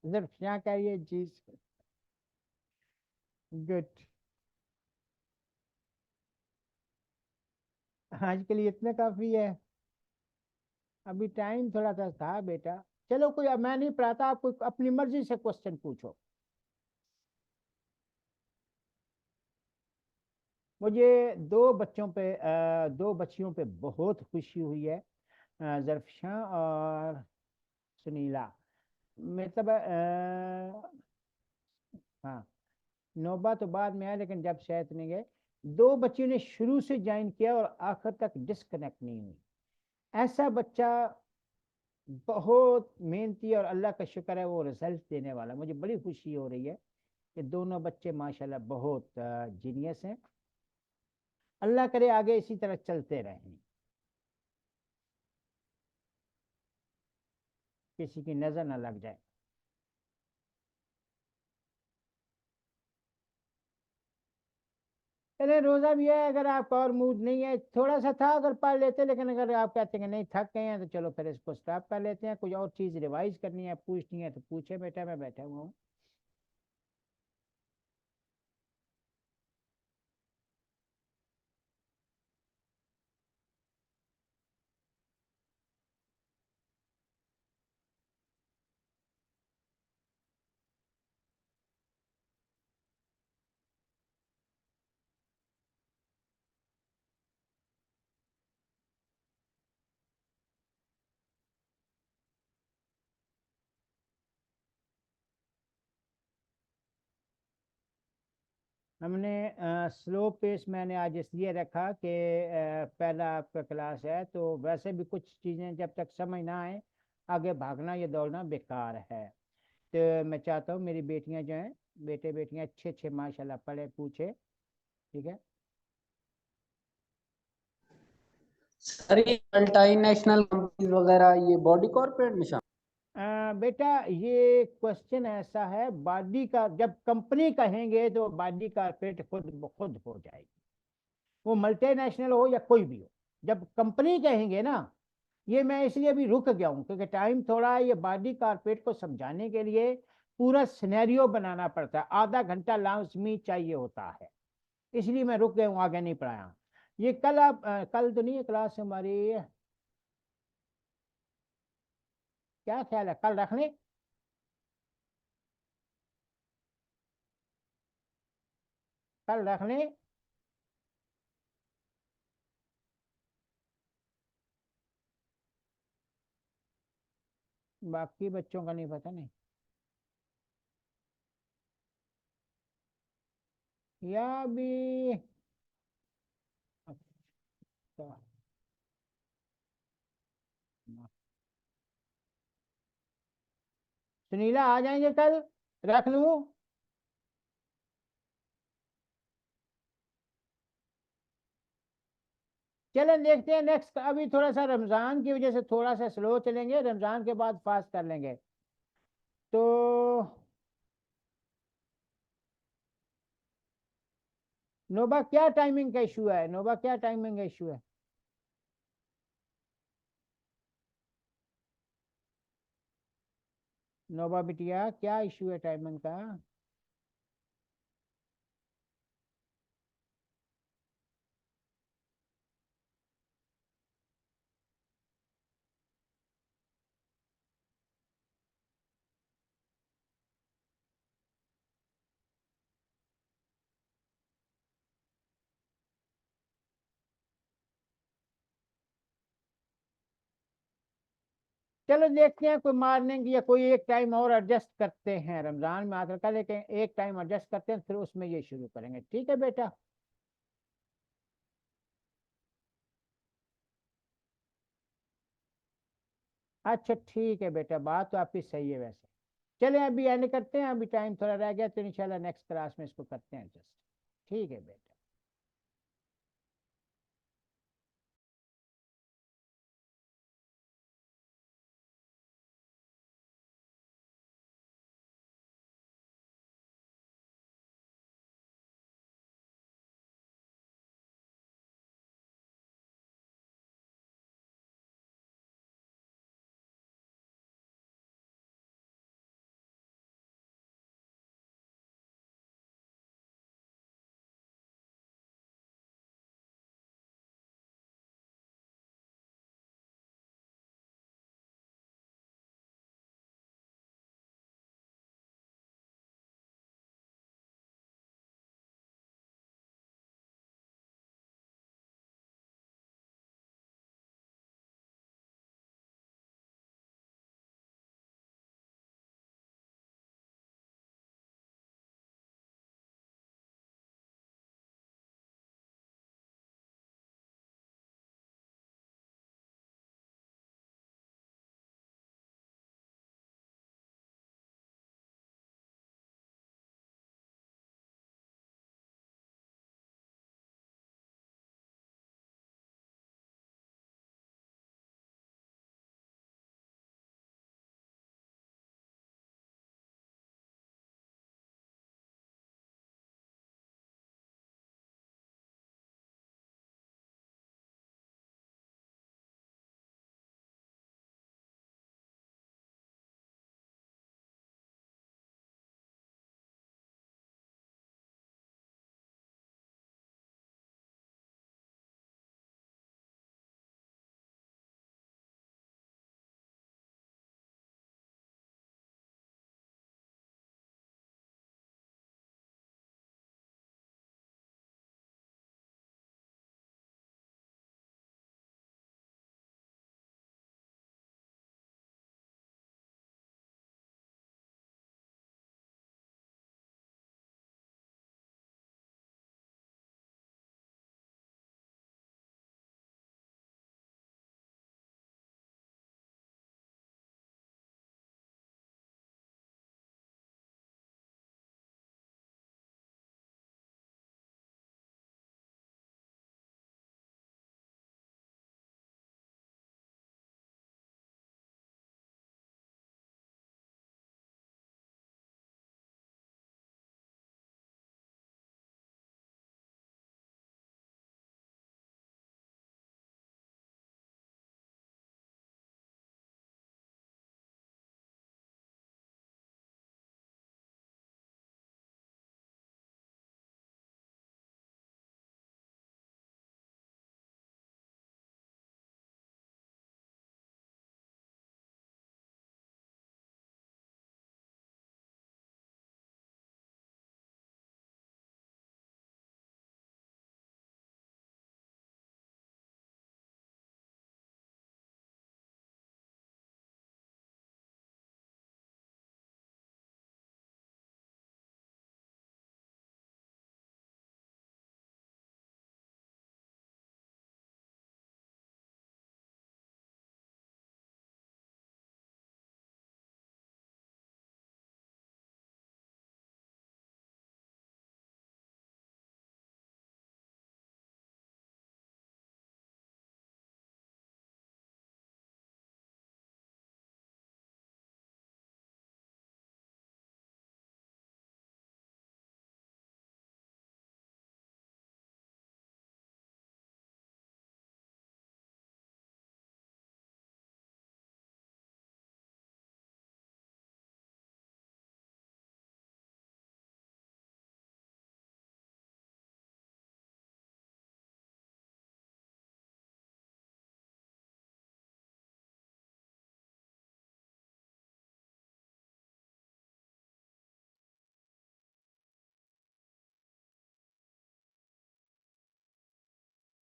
[SPEAKER 1] सिर्फ क्या करिए चीज। गुड। आज के लिए इतना काफी है, अभी टाइम थोड़ा सा था बेटा। चलो कोई, अब मैं नहीं पढ़ाता, आप कोई अपनी मर्जी से क्वेश्चन पूछो। मुझे दो बच्चियों पे बहुत खुशी हुई है, जरफशा और सुनीला। मतलब हाँ, नौबा तो बाद में आया लेकिन जब शायद नहीं गए। दो बच्चियों ने शुरू से ज्वाइन किया और आखिर तक डिस्कनेक्ट नहीं हुई। ऐसा बच्चा बहुत मेहनती और अल्लाह का शुक्र है वो रिजल्ट देने वाला। मुझे बड़ी खुशी हो रही है कि दोनों बच्चे माशाल्लाह बहुत जीनियस हैं। अल्लाह करे आगे इसी तरह चलते रहें, किसी की नजर ना लग जाए। चले, रोजा भी है, अगर आपका और मूड नहीं है, थोड़ा सा था अगर पढ़ लेते, लेकिन अगर आप कहते हैं कि नहीं थक गए हैं तो चलो फिर इसको स्टॉप कर लेते हैं। कुछ और चीज रिवाइज करनी है, पूछनी है तो पूछे बेटा, मैं बैठा हुआ हूँ। हमने स्लो पेस मैंने आज इसलिए रखा कि पहला आपका क्लास है, तो वैसे भी कुछ चीज़ें जब तक समझ ना आए आगे भागना या दौड़ना बेकार है। तो मैं चाहता हूँ मेरी बेटियां जो हैं, बेटे बेटियां अच्छे अच्छे माशाल्लाह पढ़े पूछे, ठीक है।
[SPEAKER 4] सर ये मल्टीनेशनल कंपनीज वगैरह ये बॉडी कॉर्पोरेट में शामिल?
[SPEAKER 1] बेटा ये क्वेश्चन ऐसा है, बॉडी का जब कंपनी कहेंगे तो बॉडी कारपोरेट खुद ब खुद हो जाएगी, वो मल्टीनेशनल हो या कोई भी हो। जब कंपनी कहेंगे ना, ये मैं इसलिए भी रुक गया हूँ क्योंकि टाइम थोड़ा है। ये बॉडी कारपेट को समझाने के लिए पूरा सिनेरियो बनाना पड़ता है, आधा घंटा लाजमी चाहिए होता है, इसलिए मैं रुक गया हूँ, आगे नहीं पढ़ाया। ये कल आप कल तो नहीं है क्लास हमारी, क्या ख्याल है कल रख लें? कल रख लें? बाकी बच्चों का नहीं पता, नहीं या भी। अच्छा, सुनीला आ जाएंगे कल, रख लूं? चलें देखते हैं नेक्स्ट। अभी थोड़ा सा रमजान की वजह से थोड़ा सा स्लो चलेंगे, रमजान के बाद फास्ट कर लेंगे। तो नोबा क्या टाइमिंग का इशू है? नोबा क्या टाइमिंग का इशू है? नोबा बिटिया क्या इशू है टाइमिंग का? चलो देखते हैं, कोई मॉर्निंग या कोई एक टाइम और एडजस्ट करते हैं, रमजान में आकर का, लेकिन एक टाइम एडजस्ट करते हैं फिर उसमें ये शुरू करेंगे, ठीक है बेटा? अच्छा ठीक है बेटा, बात तो आपकी सही है वैसे। चलें अभी एंड करते हैं, अभी टाइम थोड़ा रह गया, तो इंशाल्लाह नेक्स्ट क्लास में इसको करते हैं एडजस्ट। ठीक है बेटा।